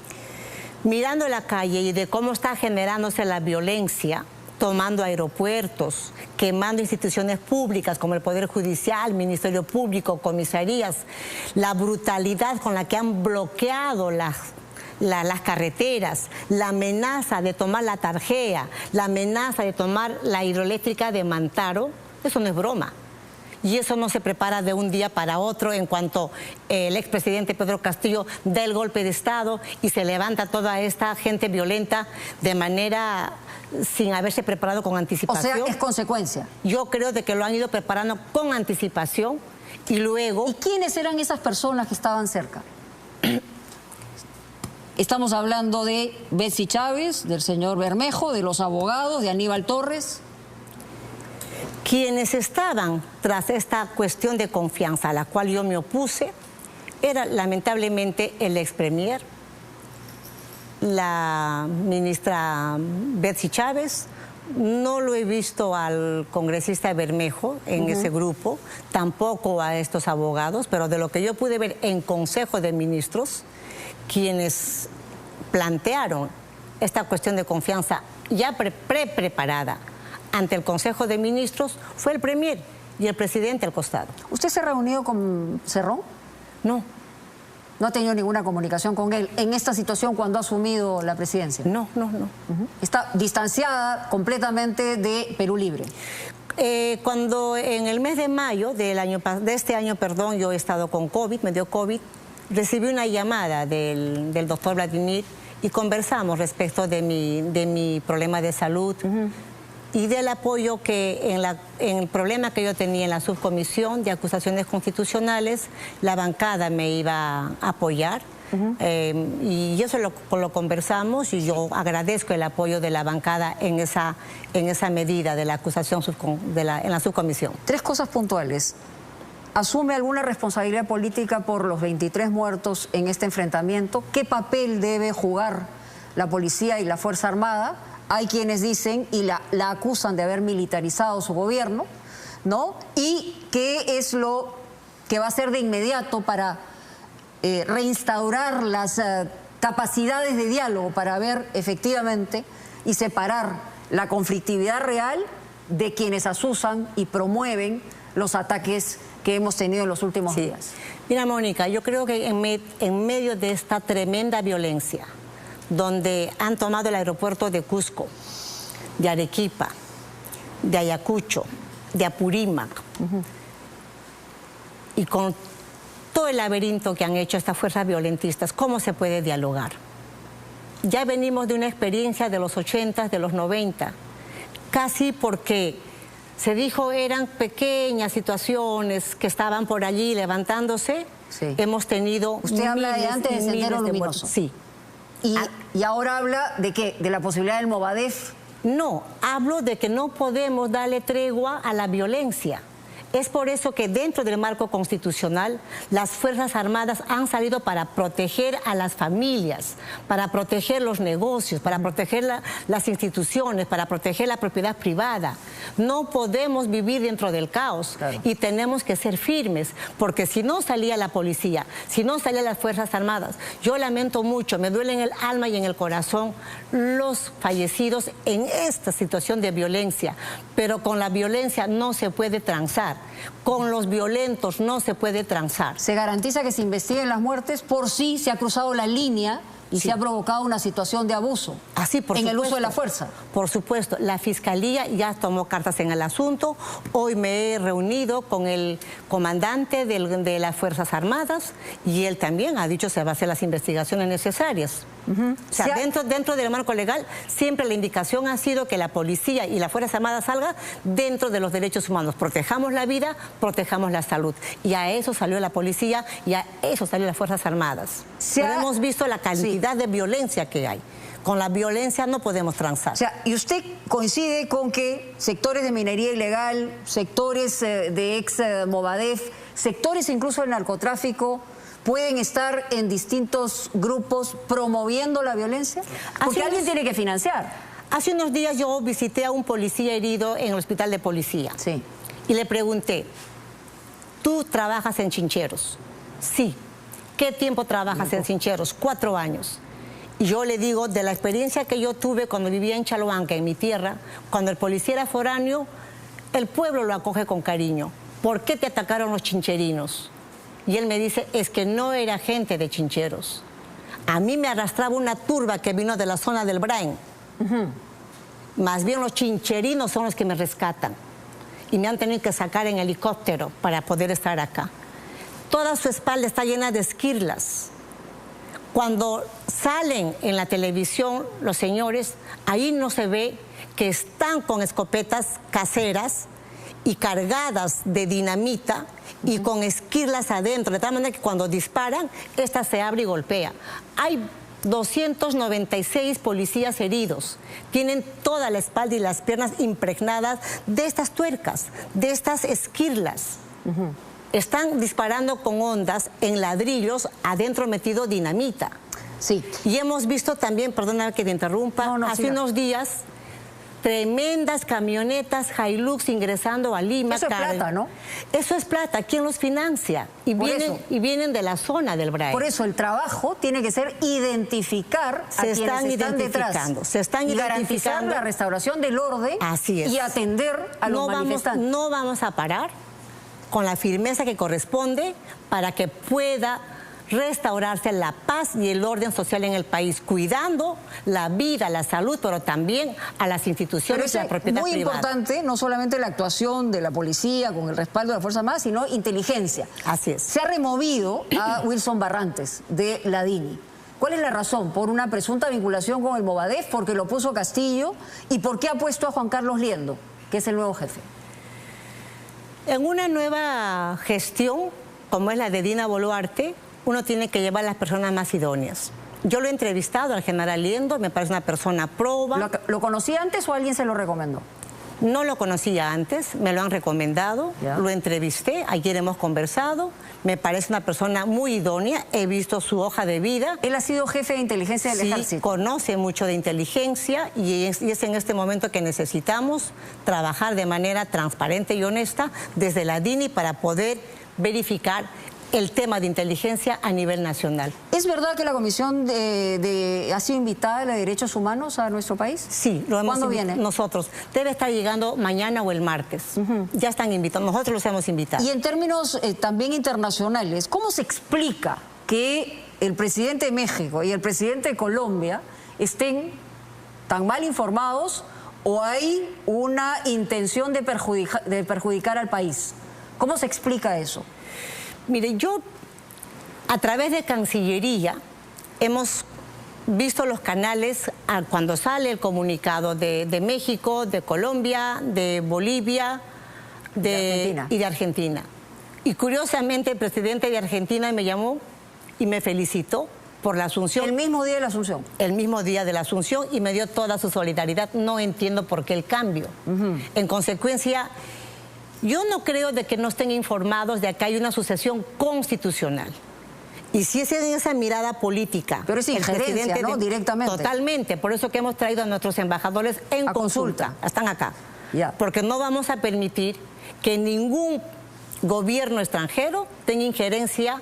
Mirando la calle y de cómo está generándose la violencia, tomando aeropuertos, quemando instituciones públicas como el Poder Judicial, Ministerio Público, comisarías, la brutalidad con la que han bloqueado las carreteras, la amenaza de tomar la Tarjea, la amenaza de tomar la hidroeléctrica de Mantaro, eso no es broma. Y eso no se prepara de un día para otro en cuanto el expresidente Pedro Castillo da el golpe de Estado y se levanta toda esta gente violenta de manera sin haberse preparado con anticipación. O sea, es consecuencia. Yo creo de que lo han ido preparando con anticipación y luego... ¿Y quiénes eran esas personas que estaban cerca? Estamos hablando de Betsy Chávez, del señor Bermejo, de los abogados, de Aníbal Torres. Quienes estaban tras esta cuestión de confianza a la cual yo me opuse era lamentablemente el expremier, la ministra Betsy Chávez. No lo he visto al congresista Bermejo en ese grupo, tampoco a estos abogados, pero de lo que yo pude ver en Consejo de Ministros, quienes plantearon esta cuestión de confianza ya preparada ante el Consejo de Ministros fue el premier y el presidente al costado. ¿Usted se ha reunido con Cerrón? No. ¿No ha tenido ninguna comunicación con él en esta situación cuando ha asumido la presidencia? No. Está distanciada completamente de Perú Libre. Cuando en el mes de mayo de este año, yo he estado con COVID, me dio COVID, recibí una llamada del doctor Vladimir y conversamos respecto de mi problema de salud y del apoyo que en el problema que yo tenía en la subcomisión de acusaciones constitucionales, la bancada me iba a apoyar. Y eso lo conversamos y yo agradezco el apoyo de la bancada en esa medida de la acusación en la subcomisión. 3 cosas puntuales. ¿Asume alguna responsabilidad política por los 23 muertos en este enfrentamiento? ¿Qué papel debe jugar la policía y la Fuerza Armada? Hay quienes dicen y la acusan de haber militarizado su gobierno, ¿no? ¿Y qué es lo que va a hacer de inmediato para reinstaurar las capacidades de diálogo para ver efectivamente y separar la conflictividad real de quienes asusan y promueven los ataques que hemos tenido en los últimos días? Mira, Mónica, yo creo que en medio de esta tremenda violencia, donde han tomado el aeropuerto de Cusco, de Arequipa, de Ayacucho, de Apurímac, y con todo el laberinto que han hecho estas fuerzas violentistas, ¿cómo se puede dialogar? Ya venimos de una experiencia de los 80, de los 90, casi porque se dijo eran pequeñas situaciones que estaban por allí levantándose. Hemos tenido Usted habla de antes de Sendero Luminoso. Sí. ¿Y ahora habla de qué? ¿De la posibilidad del Movadef? No, hablo de que no podemos darle tregua a la violencia. Es por eso que dentro del marco constitucional las Fuerzas Armadas han salido para proteger a las familias, para proteger los negocios, para proteger las instituciones, para proteger la propiedad privada. No podemos vivir dentro del caos y tenemos que ser firmes, porque si no salía la policía, si no salían las Fuerzas Armadas, yo lamento mucho, me duele en el alma y en el corazón los fallecidos en esta situación de violencia, pero con la violencia no se puede transar. Con los violentos no se puede transar. ¿Se garantiza que se investiguen las muertes por si se ha cruzado la línea y se ha provocado una situación de abuso en el uso de la fuerza? Por supuesto, la Fiscalía ya tomó cartas en el asunto. Hoy me he reunido con el comandante de las Fuerzas Armadas y él también ha dicho que se va a hacer las investigaciones necesarias. O sea, dentro del marco legal, siempre la indicación ha sido que la policía y las Fuerzas Armadas salgan dentro de los derechos humanos. Protejamos la vida, protejamos la salud. Y a eso salió la policía y a eso salió las Fuerzas Armadas. Pero hemos visto la cantidad de violencia que hay. Con la violencia no podemos transar. O sea, ¿y usted coincide con que sectores de minería ilegal, sectores de ex-Movadef, sectores incluso del narcotráfico, pueden estar en distintos grupos promoviendo la violencia? Porque alguien tiene que financiar. Hace unos días yo visité a un policía herido en el hospital de policía. Y le pregunté, ¿tú trabajas en Chincheros? Sí. ¿Qué tiempo trabajas en Chincheros? 4 años. Y yo le digo, de la experiencia que yo tuve cuando vivía en Chaloanca, en mi tierra, cuando el policía era foráneo, el pueblo lo acoge con cariño. ¿Por qué te atacaron los chincherinos? Y él me dice, es que no era gente de Chincheros. A mí me arrastraba una turba que vino de la zona del Brain. Más bien los chincherinos son los que me rescatan. Y me han tenido que sacar en helicóptero para poder estar acá. Toda su espalda está llena de esquirlas. Cuando salen en la televisión los señores, ahí no se ve que están con escopetas caseras y cargadas de dinamita y con esquirlas adentro, de tal manera que cuando disparan, esta se abre y golpea. Hay 296 policías heridos. Tienen toda la espalda y las piernas impregnadas de estas tuercas, de estas esquirlas. Están disparando con ondas en ladrillos, adentro metido dinamita. Sí. Y hemos visto también, perdona que te interrumpa, hace unos días, tremendas camionetas Hilux ingresando a Lima. Eso es plata, ¿no? Eso es plata. ¿Quién los financia? Y vienen de la zona del BRAE. Por eso el trabajo tiene que ser identificar a quienes están detrás. Se están y identificando. Garantizar la restauración del orden. Así es. Y atender a los manifestantes. No vamos a parar con la firmeza que corresponde para que pueda restaurarse la paz y el orden social en el país, cuidando la vida, la salud, pero también a las instituciones y la propiedad privada. Muy importante, no solamente la actuación de la policía con el respaldo de la Fuerza Armada, sino inteligencia. Así es. Se ha removido a Wilson Barrantes de la DINI. ¿Cuál es la razón? ¿Por una presunta vinculación con el Movadef? ¿Porque lo puso Castillo? ¿Y por qué ha puesto a Juan Carlos Liendo, que es el nuevo jefe? En una nueva gestión, como es la de Dina Boluarte, uno tiene que llevar a las personas más idóneas. Yo lo he entrevistado al general Liendo, me parece una persona proba. ¿Lo conocía antes o alguien se lo recomendó? No lo conocía antes, me lo han recomendado, lo entrevisté, ayer hemos conversado, me parece una persona muy idónea, he visto su hoja de vida. Él ha sido jefe de inteligencia del Ejército. Conoce mucho de inteligencia y es en este momento que necesitamos trabajar de manera transparente y honesta desde la DINI para poder verificar el tema de inteligencia a nivel nacional. ¿Es verdad que la Comisión ha sido invitada de Derechos Humanos a nuestro país? Sí, lo hemos invitado. ¿Cuándo viene? Nosotros. Debe estar llegando mañana o el martes. Ya están invitados, nosotros los hemos invitado. Y en términos también internacionales, ¿cómo se explica que el presidente de México y el presidente de Colombia estén tan mal informados o hay una intención de perjudicar al país? ¿Cómo se explica eso? Mire, yo a través de Cancillería hemos visto los canales cuando sale el comunicado de México, de Colombia, de Bolivia y de Argentina. Y curiosamente el presidente de Argentina me llamó y me felicitó por la Asunción. ¿El mismo día de la Asunción? El mismo día de la Asunción y me dio toda su solidaridad. No entiendo por qué el cambio. En consecuencia, yo no creo de que no estén informados de que hay una sucesión constitucional. Y si es en esa mirada política... Pero es injerencia, ¿no? Directamente. Totalmente. Por eso que hemos traído a nuestros embajadores en consulta. Están acá. Porque no vamos a permitir que ningún gobierno extranjero tenga injerencia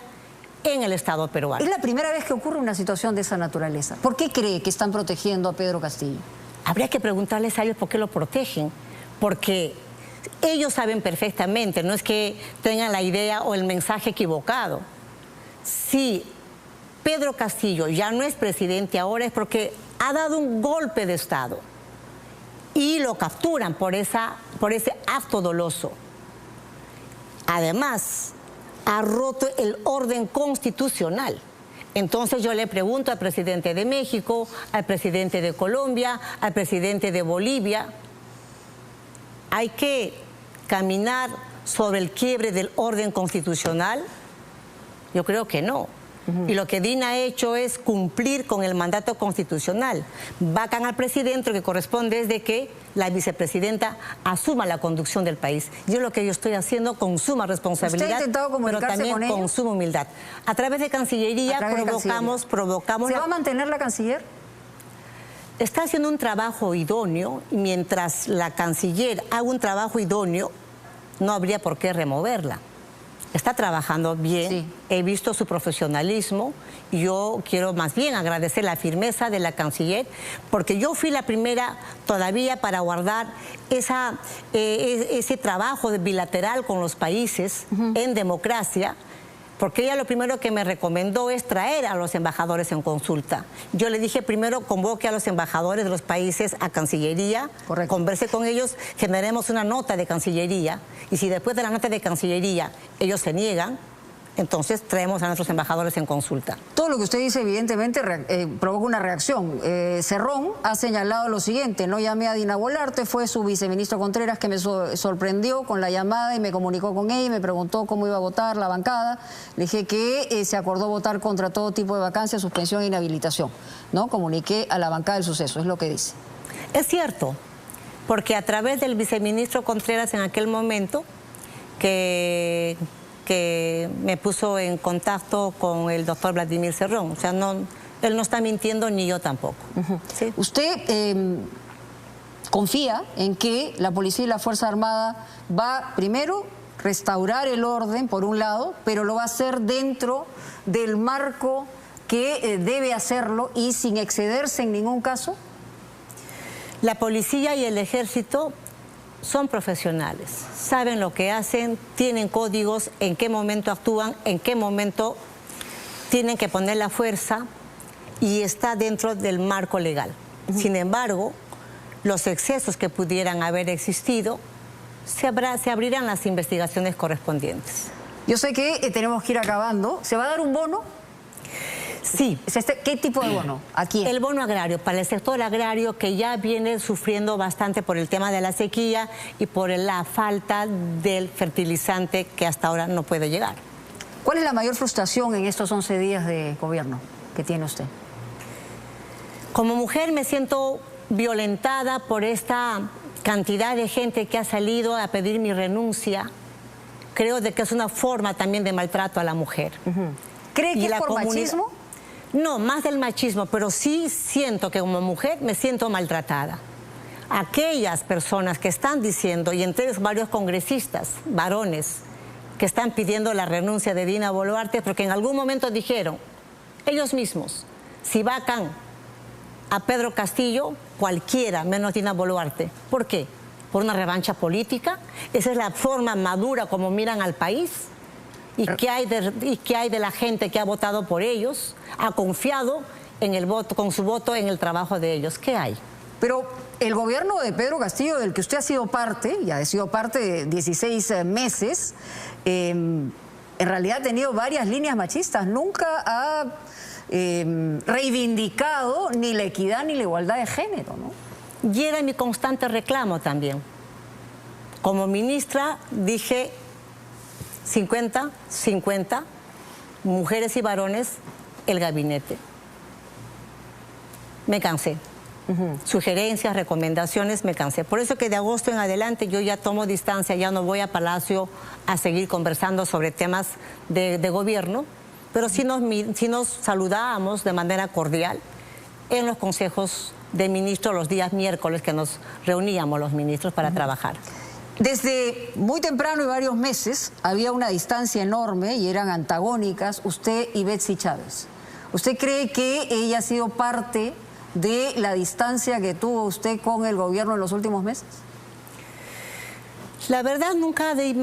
en el Estado peruano. Es la primera vez que ocurre una situación de esa naturaleza. ¿Por qué cree que están protegiendo a Pedro Castillo? Habría que preguntarles a ellos por qué lo protegen. Porque ellos saben perfectamente, no es que tengan la idea o el mensaje equivocado. Si Pedro Castillo ya no es presidente ahora es porque ha dado un golpe de Estado y lo capturan por ese acto doloso. Además, ha roto el orden constitucional. Entonces yo le pregunto al presidente de México, al presidente de Colombia, al presidente de Bolivia, ¿hay que caminar sobre el quiebre del orden constitucional? Yo creo que no. Y lo que Dina ha hecho es cumplir con el mandato constitucional. Vacan al presidente, lo que corresponde es de que la vicepresidenta asuma la conducción del país. Yo es lo que yo estoy haciendo con suma responsabilidad, ¿Usted ha intentado comunicarse pero también con ellos? con suma humildad. A través de Cancillería provocamos... ¿Se va a mantener la canciller? Está haciendo un trabajo idóneo y mientras la canciller haga un trabajo idóneo, no habría por qué removerla. Está trabajando bien, he visto su profesionalismo y yo quiero más bien agradecer la firmeza de la canciller porque yo fui la primera todavía para guardar ese trabajo bilateral con los países en democracia, porque ella lo primero que me recomendó es traer a los embajadores en consulta. Yo le dije primero convoque a los embajadores de los países a Cancillería, converse con ellos, generemos una nota de Cancillería y si después de la nota de Cancillería ellos se niegan, entonces traemos a nuestros embajadores en consulta. Todo lo que usted dice evidentemente provoca una reacción. Cerrón ha señalado lo siguiente: no llamé a Dina Boluarte, fue su viceministro Contreras que me sorprendió con la llamada y me comunicó con ella y me preguntó cómo iba a votar la bancada. Le dije que se acordó votar contra todo tipo de vacancia, suspensión e inhabilitación, ¿no? Comuniqué a la bancada del suceso, es lo que dice. Es cierto, porque a través del viceministro Contreras en aquel momento, que me puso en contacto con el doctor Vladimir Cerrón. O sea, él no está mintiendo ni yo tampoco. ¿Sí? ¿Usted confía en que la policía y la Fuerza Armada va primero restaurar el orden, por un lado, pero lo va a hacer dentro del marco que debe hacerlo y sin excederse en ningún caso? La policía y el ejército son profesionales, saben lo que hacen, tienen códigos, en qué momento actúan, en qué momento tienen que poner la fuerza, y está dentro del marco legal. Sin embargo, los excesos que pudieran haber existido, se abrirán las investigaciones correspondientes. Yo sé que tenemos que ir acabando. ¿Se va a dar un bono? Sí. ¿Qué tipo de bono? ¿A quién? El bono agrario, para el sector agrario, que ya viene sufriendo bastante por el tema de la sequía y por la falta del fertilizante que hasta ahora no puede llegar. ¿Cuál es la mayor frustración en estos 11 días de gobierno que tiene usted? Como mujer me siento violentada por esta cantidad de gente que ha salido a pedir mi renuncia. Creo de que es una forma también de maltrato a la mujer. ¿Cree que es por machismo? No, más del machismo, pero sí siento que como mujer me siento maltratada. Aquellas personas que están diciendo, y entre ellos varios congresistas, varones, que están pidiendo la renuncia de Dina Boluarte, porque en algún momento dijeron, ellos mismos, si vacan a Pedro Castillo, cualquiera, menos Dina Boluarte. ¿Por qué? ¿Por una revancha política? ¿Esa es la forma madura como miran al país? ¿Y qué hay de la gente que ha votado por ellos? Ha confiado en el voto, con su voto en el trabajo de ellos. ¿Qué hay? Pero el gobierno de Pedro Castillo, del que usted ha sido parte, y ha sido parte de 16 meses, en realidad ha tenido varias líneas machistas. Nunca ha reivindicado ni la equidad ni la igualdad de género, ¿no? Y era mi constante reclamo también. Como ministra dije 50-50, mujeres y varones, el gabinete. Me cansé. Sugerencias, recomendaciones, me cansé. Por eso que de agosto en adelante yo ya tomo distancia, ya no voy a Palacio a seguir conversando sobre temas de gobierno, pero sí nos saludábamos de manera cordial en los consejos de ministros los días miércoles que nos reuníamos los ministros para trabajar. Desde muy temprano y varios meses había una distancia enorme y eran antagónicas usted y Betsy Chávez. ¿Usted cree que ella ha sido parte de la distancia que tuvo usted con el gobierno en los últimos meses? La verdad, nunca de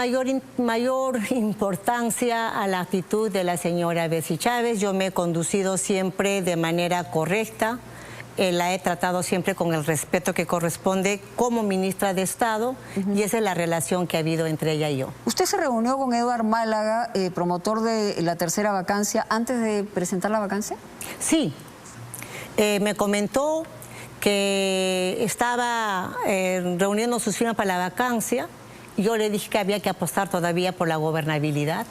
mayor importancia a la actitud de la señora Betsy Chávez. Yo me he conducido siempre de manera correcta. La he tratado siempre con el respeto que corresponde como ministra de Estado, y esa es la relación que ha habido entre ella y yo. ¿Usted se reunió con Eduard Málaga, promotor de la tercera vacancia, antes de presentar la vacancia? Sí. Me comentó que estaba reuniendo sus firmas para la vacancia. Yo le dije que había que apostar todavía por la gobernabilidad,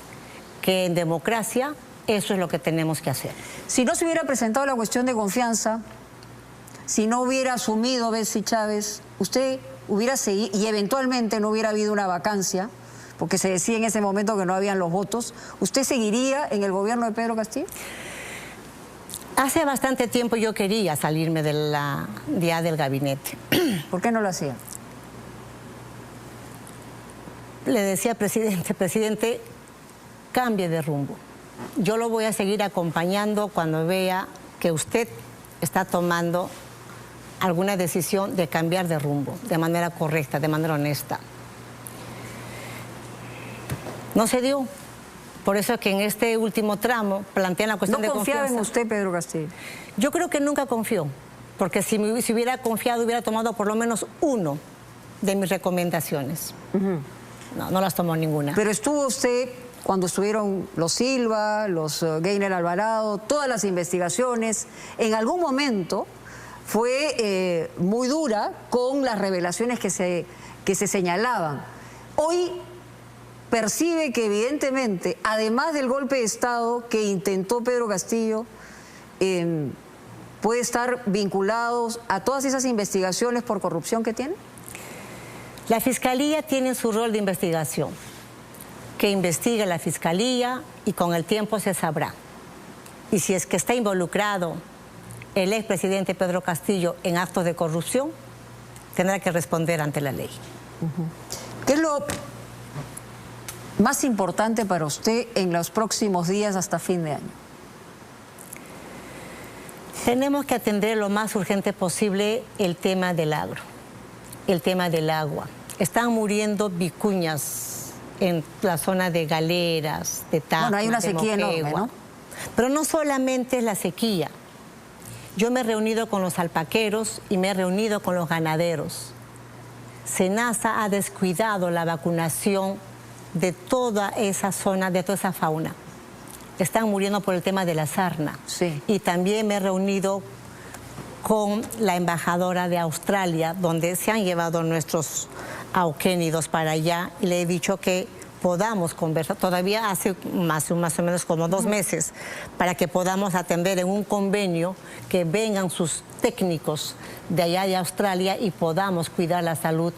que en democracia eso es lo que tenemos que hacer. Si no se hubiera presentado la cuestión de confianza, si no hubiera asumido Betsy Chávez, usted hubiera seguido, y eventualmente no hubiera habido una vacancia, porque se decía en ese momento que no habían los votos, ¿usted seguiría en el gobierno de Pedro Castillo? Hace bastante tiempo yo quería salirme del gabinete. ¿Por qué no lo hacía? Le decía al presidente, cambie de rumbo. Yo lo voy a seguir acompañando cuando vea que usted está tomando alguna decisión de cambiar de rumbo, de manera correcta, de manera honesta. No se dio. Por eso es que en este último tramo plantean la cuestión de confianza. ¿No confiaba en usted, Pedro Castillo? Yo creo que nunca confió, porque si hubiera confiado, hubiera tomado por lo menos uno de mis recomendaciones. No las tomó ninguna. Pero estuvo usted cuando estuvieron los Silva, los Gainer Alvarado, todas las investigaciones, en algún momento fue muy dura con las revelaciones que se señalaban. Hoy percibe que evidentemente, además del golpe de Estado que intentó Pedro Castillo, puede estar vinculados a todas esas investigaciones por corrupción que tiene. La Fiscalía tiene su rol de investigación, que investiga la Fiscalía y con el tiempo se sabrá. Y si es que está involucrado el expresidente Pedro Castillo en actos de corrupción, tendrá que responder ante la ley. ¿Qué es lo más importante para usted en los próximos días hasta fin de año? Tenemos que atender lo más urgente posible el tema del agro, el tema del agua. Están muriendo vicuñas en la zona de Galeras, de Tacna, bueno, hay una sequía enorme, ¿no? Pero no solamente es la sequía. Yo me he reunido con los alpaqueros y me he reunido con los ganaderos. SENASA ha descuidado la vacunación de toda esa zona, de toda esa fauna. Están muriendo por el tema de la sarna. Sí. Y también me he reunido con la embajadora de Australia, donde se han llevado nuestros auquénidos para allá, y le he dicho que podamos conversar, todavía hace más o menos como 2 meses, para que podamos atender en un convenio que vengan sus técnicos de allá de Australia y podamos cuidar la salud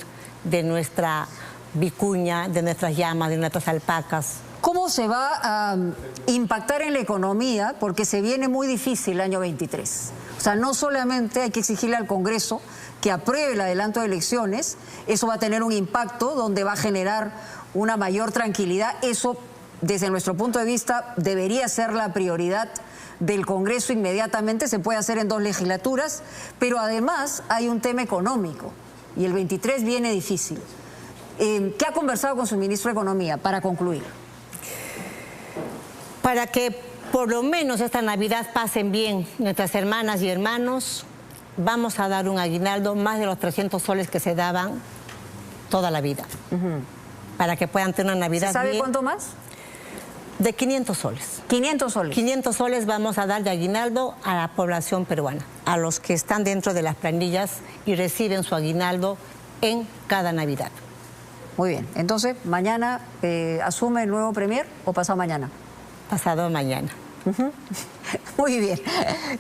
de nuestra vicuña, de nuestras llamas, de nuestras alpacas. ¿Cómo se va a impactar en la economía? Porque se viene muy difícil el año 23. O sea, no solamente hay que exigirle al Congreso que apruebe el adelanto de elecciones, eso va a tener un impacto donde va a generar una mayor tranquilidad. Eso, desde nuestro punto de vista, debería ser la prioridad del Congreso inmediatamente. Se puede hacer en 2 legislaturas, pero además hay un tema económico y el 23 viene difícil. ¿Qué ha conversado con su ministro de Economía para concluir? Para que por lo menos esta Navidad pasen bien nuestras hermanas y hermanos, vamos a dar un aguinaldo más de los 300 soles que se daban toda la vida. Para que puedan tener una Navidad bien. ¿Se sabe cuánto más? De 500 soles. 500 soles. 500 soles vamos a dar de aguinaldo a la población peruana, a los que están dentro de las planillas y reciben su aguinaldo en cada Navidad. Muy bien. Entonces, ¿mañana asume el nuevo premier o pasado mañana? Pasado mañana. Muy bien.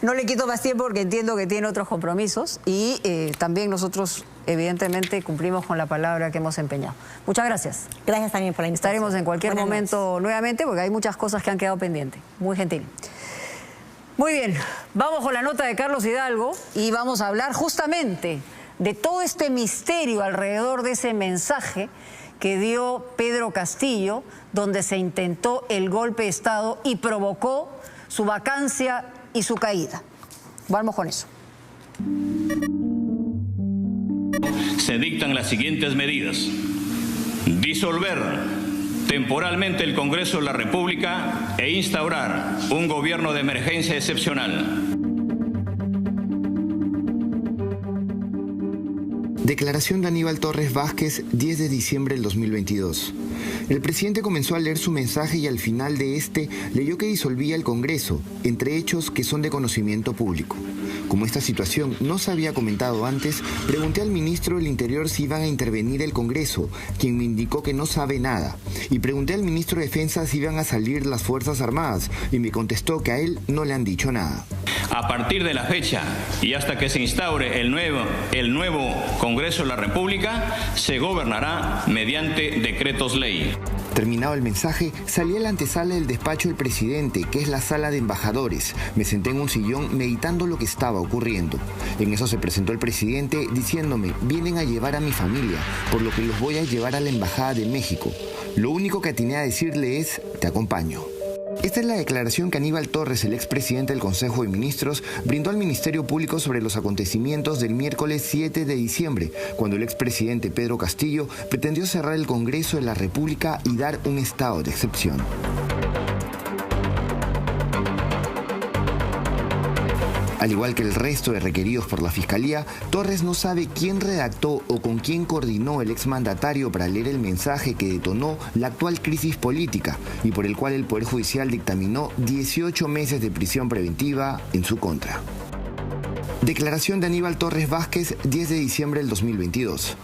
No le quito más tiempo porque entiendo que tiene otros compromisos y también nosotros, evidentemente, cumplimos con la palabra que hemos empeñado. Muchas gracias. Gracias también por la invitación. Estaremos en cualquier momento nuevamente porque hay muchas cosas que han quedado pendientes. Muy gentil. Muy bien. Vamos con la nota de Carlos Hidalgo y vamos a hablar justamente de todo este misterio alrededor de ese mensaje que dio Pedro Castillo, donde se intentó el golpe de Estado y provocó su vacancia y su caída. Vamos con eso. Se dictan las siguientes medidas: disolver temporalmente el Congreso de la República e instaurar un gobierno de emergencia excepcional. Declaración de Aníbal Torres Vázquez, 10 de diciembre del 2022. El presidente comenzó a leer su mensaje y al final de este leyó que disolvía el Congreso, entre hechos que son de conocimiento público. Como esta situación no se había comentado antes, pregunté al ministro del Interior si iban a intervenir el Congreso, quien me indicó que no sabe nada. Y pregunté al ministro de Defensa si iban a salir las Fuerzas Armadas y me contestó que a él no le han dicho nada. A partir de la fecha y hasta que se instaure el nuevo Congreso de la República, se gobernará mediante decretos ley. Terminado el mensaje, salí a la antesala del despacho del presidente, que es la sala de embajadores. Me senté en un sillón meditando lo que estaba ocurriendo. En eso se presentó el presidente diciéndome: vienen a llevar a mi familia, por lo que los voy a llevar a la Embajada de México. Lo único que atiné a decirle es: te acompaño. Esta es la declaración que Aníbal Torres, el expresidente del Consejo de Ministros, brindó al Ministerio Público sobre los acontecimientos del miércoles 7 de diciembre, cuando el expresidente Pedro Castillo pretendió cerrar el Congreso de la República y dar un estado de excepción. Al igual que el resto de requeridos por la Fiscalía, Torres no sabe quién redactó o con quién coordinó el exmandatario para leer el mensaje que detonó la actual crisis política y por el cual el Poder Judicial dictaminó 18 meses de prisión preventiva en su contra. Declaración de Aníbal Torres Vázquez, 10 de diciembre del 2022.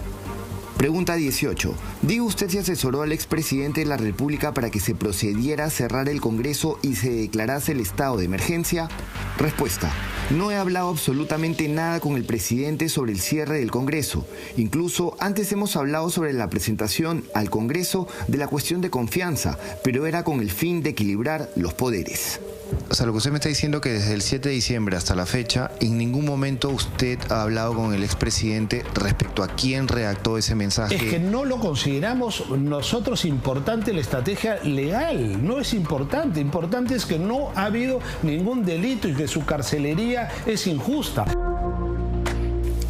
Pregunta 18. Diga usted si asesoró al expresidente de la República para que se procediera a cerrar el Congreso y se declarase el estado de emergencia. Respuesta. No he hablado absolutamente nada con el presidente sobre el cierre del Congreso. Incluso antes hemos hablado sobre la presentación al Congreso de la cuestión de confianza, pero era con el fin de equilibrar los poderes. O sea, lo que usted me está diciendo que desde el 7 de diciembre hasta la fecha, en ningún momento usted ha hablado con el expresidente respecto a quién redactó ese mensaje. Es que no lo consideramos nosotros importante la estrategia legal. No es importante. Importante es que no ha habido ningún delito y que su carcelería es injusta.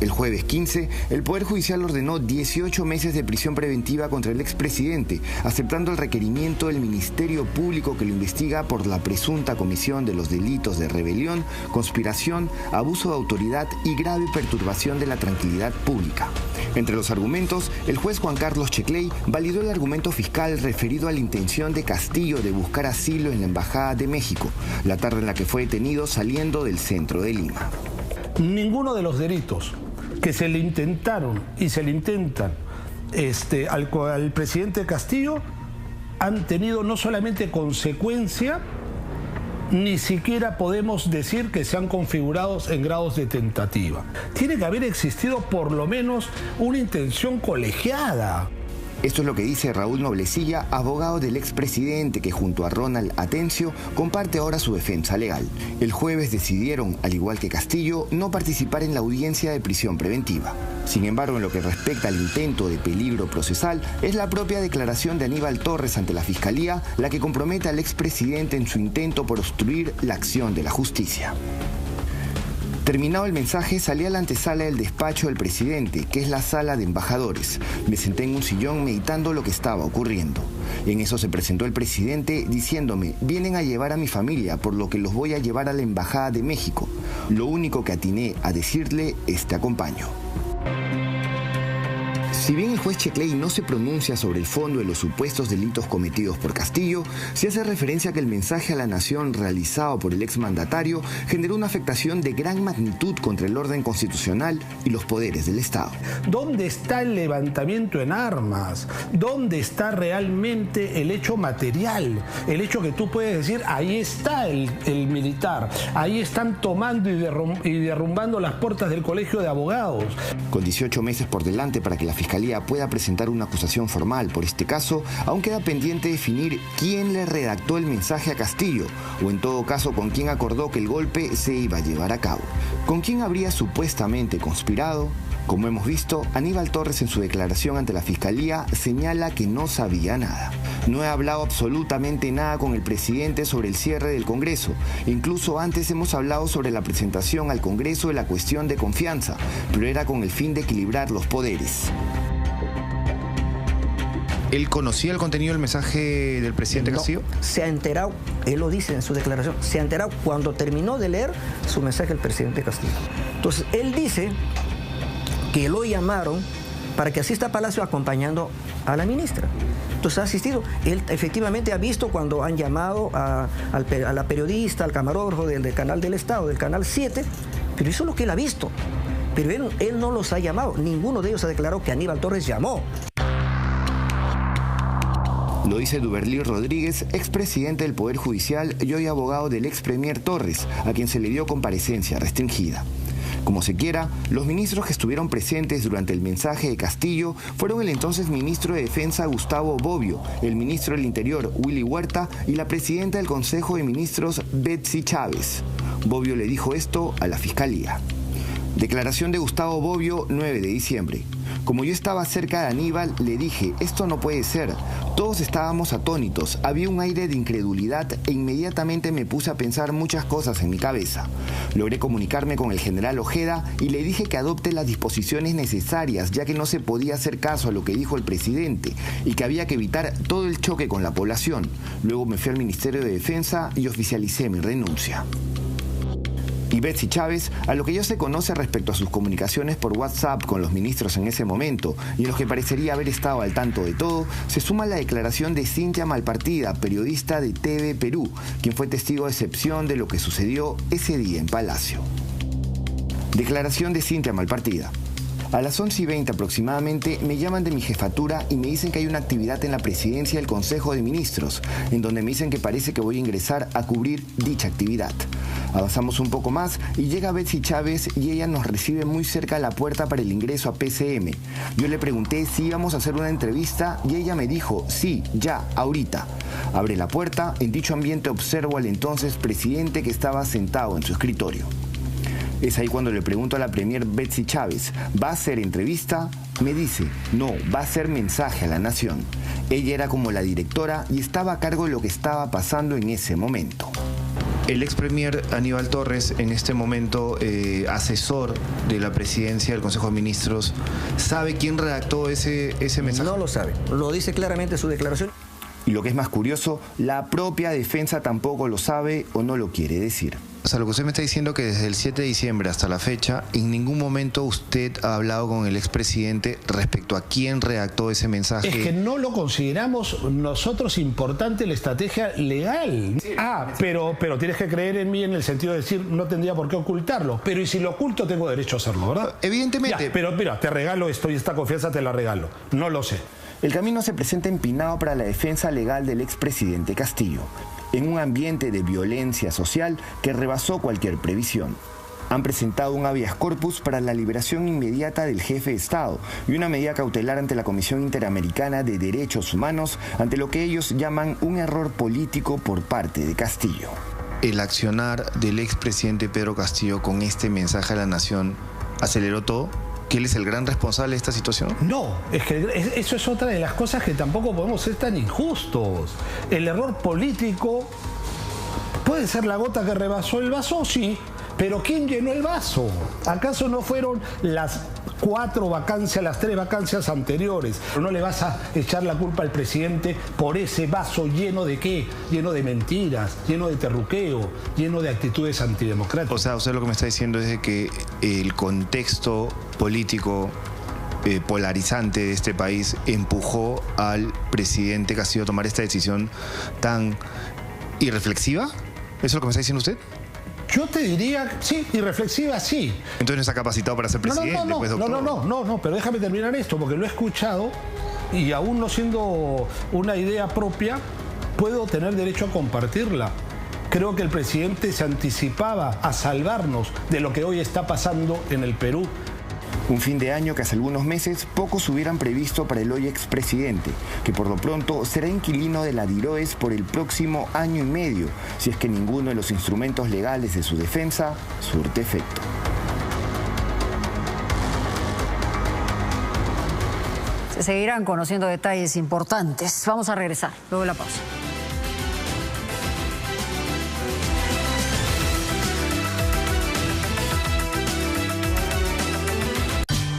El jueves 15, el Poder Judicial ordenó 18 meses de prisión preventiva contra el expresidente, aceptando el requerimiento del Ministerio Público que lo investiga por la presunta comisión de los delitos de rebelión, conspiración, abuso de autoridad y grave perturbación de la tranquilidad pública. Entre los argumentos, el juez Juan Carlos Checley validó el argumento fiscal referido a la intención de Castillo de buscar asilo en la Embajada de México, la tarde en la que fue detenido saliendo del centro de Lima. Ninguno de los delitos que se le intentaron y se le intentan al presidente Castillo han tenido no solamente consecuencia, ni siquiera podemos decir que sean configurados en grados de tentativa. Tiene que haber existido por lo menos una intención colegiada. Esto es lo que dice Raúl Noblecilla, abogado del expresidente que junto a Ronald Atencio comparte ahora su defensa legal. El jueves decidieron, al igual que Castillo, no participar en la audiencia de prisión preventiva. Sin embargo, en lo que respecta al intento de peligro procesal, es la propia declaración de Aníbal Torres ante la Fiscalía la que compromete al expresidente en su intento por obstruir la acción de la justicia. Terminado el mensaje, salí a la antesala del despacho del presidente, que es la sala de embajadores. Me senté en un sillón meditando lo que estaba ocurriendo. En eso se presentó el presidente diciéndome, vienen a llevar a mi familia, por lo que los voy a llevar a la Embajada de México. Lo único que atiné a decirle es te acompaño. Si bien el juez Checley no se pronuncia sobre el fondo de los supuestos delitos cometidos por Castillo, sí hace referencia a que el mensaje a la nación realizado por el exmandatario generó una afectación de gran magnitud contra el orden constitucional y los poderes del Estado. ¿Dónde está el levantamiento en armas? ¿Dónde está realmente el hecho material? El hecho que tú puedes decir, ahí está el militar, ahí están tomando y derrumbando las puertas del Colegio de Abogados. Con 18 meses por delante para que la Fiscalía pueda presentar una acusación formal por este caso, aún queda pendiente definir quién le redactó el mensaje a Castillo, o en todo caso con quién acordó que el golpe se iba a llevar a cabo. ¿Con quién habría supuestamente conspirado? Como hemos visto, Aníbal Torres en su declaración ante la Fiscalía señala que no sabía nada. No he hablado absolutamente nada con el presidente sobre el cierre del Congreso. Incluso antes hemos hablado sobre la presentación al Congreso de la cuestión de confianza, pero era con el fin de equilibrar los poderes. ¿Él conocía el contenido del mensaje del presidente Castillo? Se ha enterado, él lo dice en su declaración, se ha enterado cuando terminó de leer su mensaje al presidente Castillo. Entonces, él dice que lo llamaron para que asista a Palacio acompañando a la ministra. Entonces ha asistido. Él efectivamente ha visto cuando han llamado a la periodista, al camarógrafo del canal del Estado, del canal 7, pero eso es lo que él ha visto. Pero él no los ha llamado. Ninguno de ellos ha declarado que Aníbal Torres llamó. Lo dice Duberly Rodríguez, expresidente del Poder Judicial y hoy abogado del expremier Torres, a quien se le dio comparecencia restringida. Como se quiera, los ministros que estuvieron presentes durante el mensaje de Castillo fueron el entonces ministro de Defensa Gustavo Bobbio, el ministro del Interior Willy Huerta y la presidenta del Consejo de Ministros Betsy Chávez. Bobbio le dijo esto a la Fiscalía. Declaración de Gustavo Bobbio, 9 de diciembre. Como yo estaba cerca de Aníbal, le dije, esto no puede ser. Todos estábamos atónitos, había un aire de incredulidad e inmediatamente me puse a pensar muchas cosas en mi cabeza. Logré comunicarme con el general Ojeda y le dije que adopte las disposiciones necesarias, ya que no se podía hacer caso a lo que dijo el presidente y que había que evitar todo el choque con la población. Luego me fui al Ministerio de Defensa y oficialicé mi renuncia. Y Betsy Chávez, a lo que ya se conoce respecto a sus comunicaciones por WhatsApp con los ministros en ese momento, y en los que parecería haber estado al tanto de todo, se suma la declaración de Cintia Malpartida, periodista de TV Perú, quien fue testigo de excepción de lo que sucedió ese día en Palacio. Declaración de Cintia Malpartida. A las 11:20 aproximadamente me llaman de mi jefatura y me dicen que hay una actividad en la presidencia del Consejo de Ministros, en donde me dicen que parece que voy a ingresar a cubrir dicha actividad. Avanzamos un poco más y llega Betsy Chávez y ella nos recibe muy cerca a la puerta para el ingreso a PCM. Yo le pregunté si íbamos a hacer una entrevista y ella me dijo, sí, ya, ahorita. Abre la puerta, en dicho ambiente observo al entonces presidente que estaba sentado en su escritorio. Es ahí cuando le pregunto a la premier Betsy Chávez, ¿va a hacer entrevista? Me dice, no, va a hacer mensaje a la nación. Ella era como la directora y estaba a cargo de lo que estaba pasando en ese momento. El ex premier Aníbal Torres, en este momento asesor de la presidencia del Consejo de Ministros, ¿sabe quién redactó ese mensaje? No lo sabe, lo dice claramente su declaración. Y lo que es más curioso, la propia defensa tampoco lo sabe o no lo quiere decir. O sea, lo que usted me está diciendo es que desde el 7 de diciembre hasta la fecha, en ningún momento usted ha hablado con el expresidente respecto a quién redactó ese mensaje. Es que no lo consideramos nosotros importante la estrategia legal. Sí, pero tienes que creer en mí en el sentido de decir, no tendría por qué ocultarlo. Pero y si lo oculto, tengo derecho a hacerlo, ¿verdad? Evidentemente. Ya, pero mira, te regalo esto y esta confianza te la regalo. No lo sé. El camino se presenta empinado para la defensa legal del expresidente Castillo, en un ambiente de violencia social que rebasó cualquier previsión. Han presentado un habeas corpus para la liberación inmediata del jefe de Estado y una medida cautelar ante la Comisión Interamericana de Derechos Humanos ante lo que ellos llaman un error político por parte de Castillo. El accionar del expresidente Pedro Castillo con este mensaje a la nación aceleró todo. ¿Que él es el gran responsable de esta situación? No, es que eso es otra de las cosas que tampoco podemos ser tan injustos. El error político puede ser la gota que rebasó el vaso, sí, pero ¿quién llenó el vaso? ¿Acaso no fueron las 4 vacancias, las 3 vacancias anteriores? No le vas a echar la culpa al presidente por ese vaso lleno de ¿qué? Lleno de mentiras, lleno de terruqueo, lleno de actitudes antidemocráticas. O sea, usted lo que me está diciendo es de que el contexto político polarizante de este país empujó al presidente Castillo a tomar esta decisión tan irreflexiva. ¿Eso es lo que me está diciendo usted? Yo te diría, sí, irreflexiva, sí. Entonces no está capacitado para ser presidente, no, pues, doctor. No, pero déjame terminar esto, porque lo he escuchado y aún no siendo una idea propia, puedo tener derecho a compartirla. Creo que el presidente se anticipaba a salvarnos de lo que hoy está pasando en el Perú. Un fin de año que hace algunos meses pocos hubieran previsto para el hoy expresidente, que por lo pronto será inquilino de la DIROES por el próximo año y medio, si es que ninguno de los instrumentos legales de su defensa surte efecto. Se seguirán conociendo detalles importantes. Vamos a regresar luego de la pausa.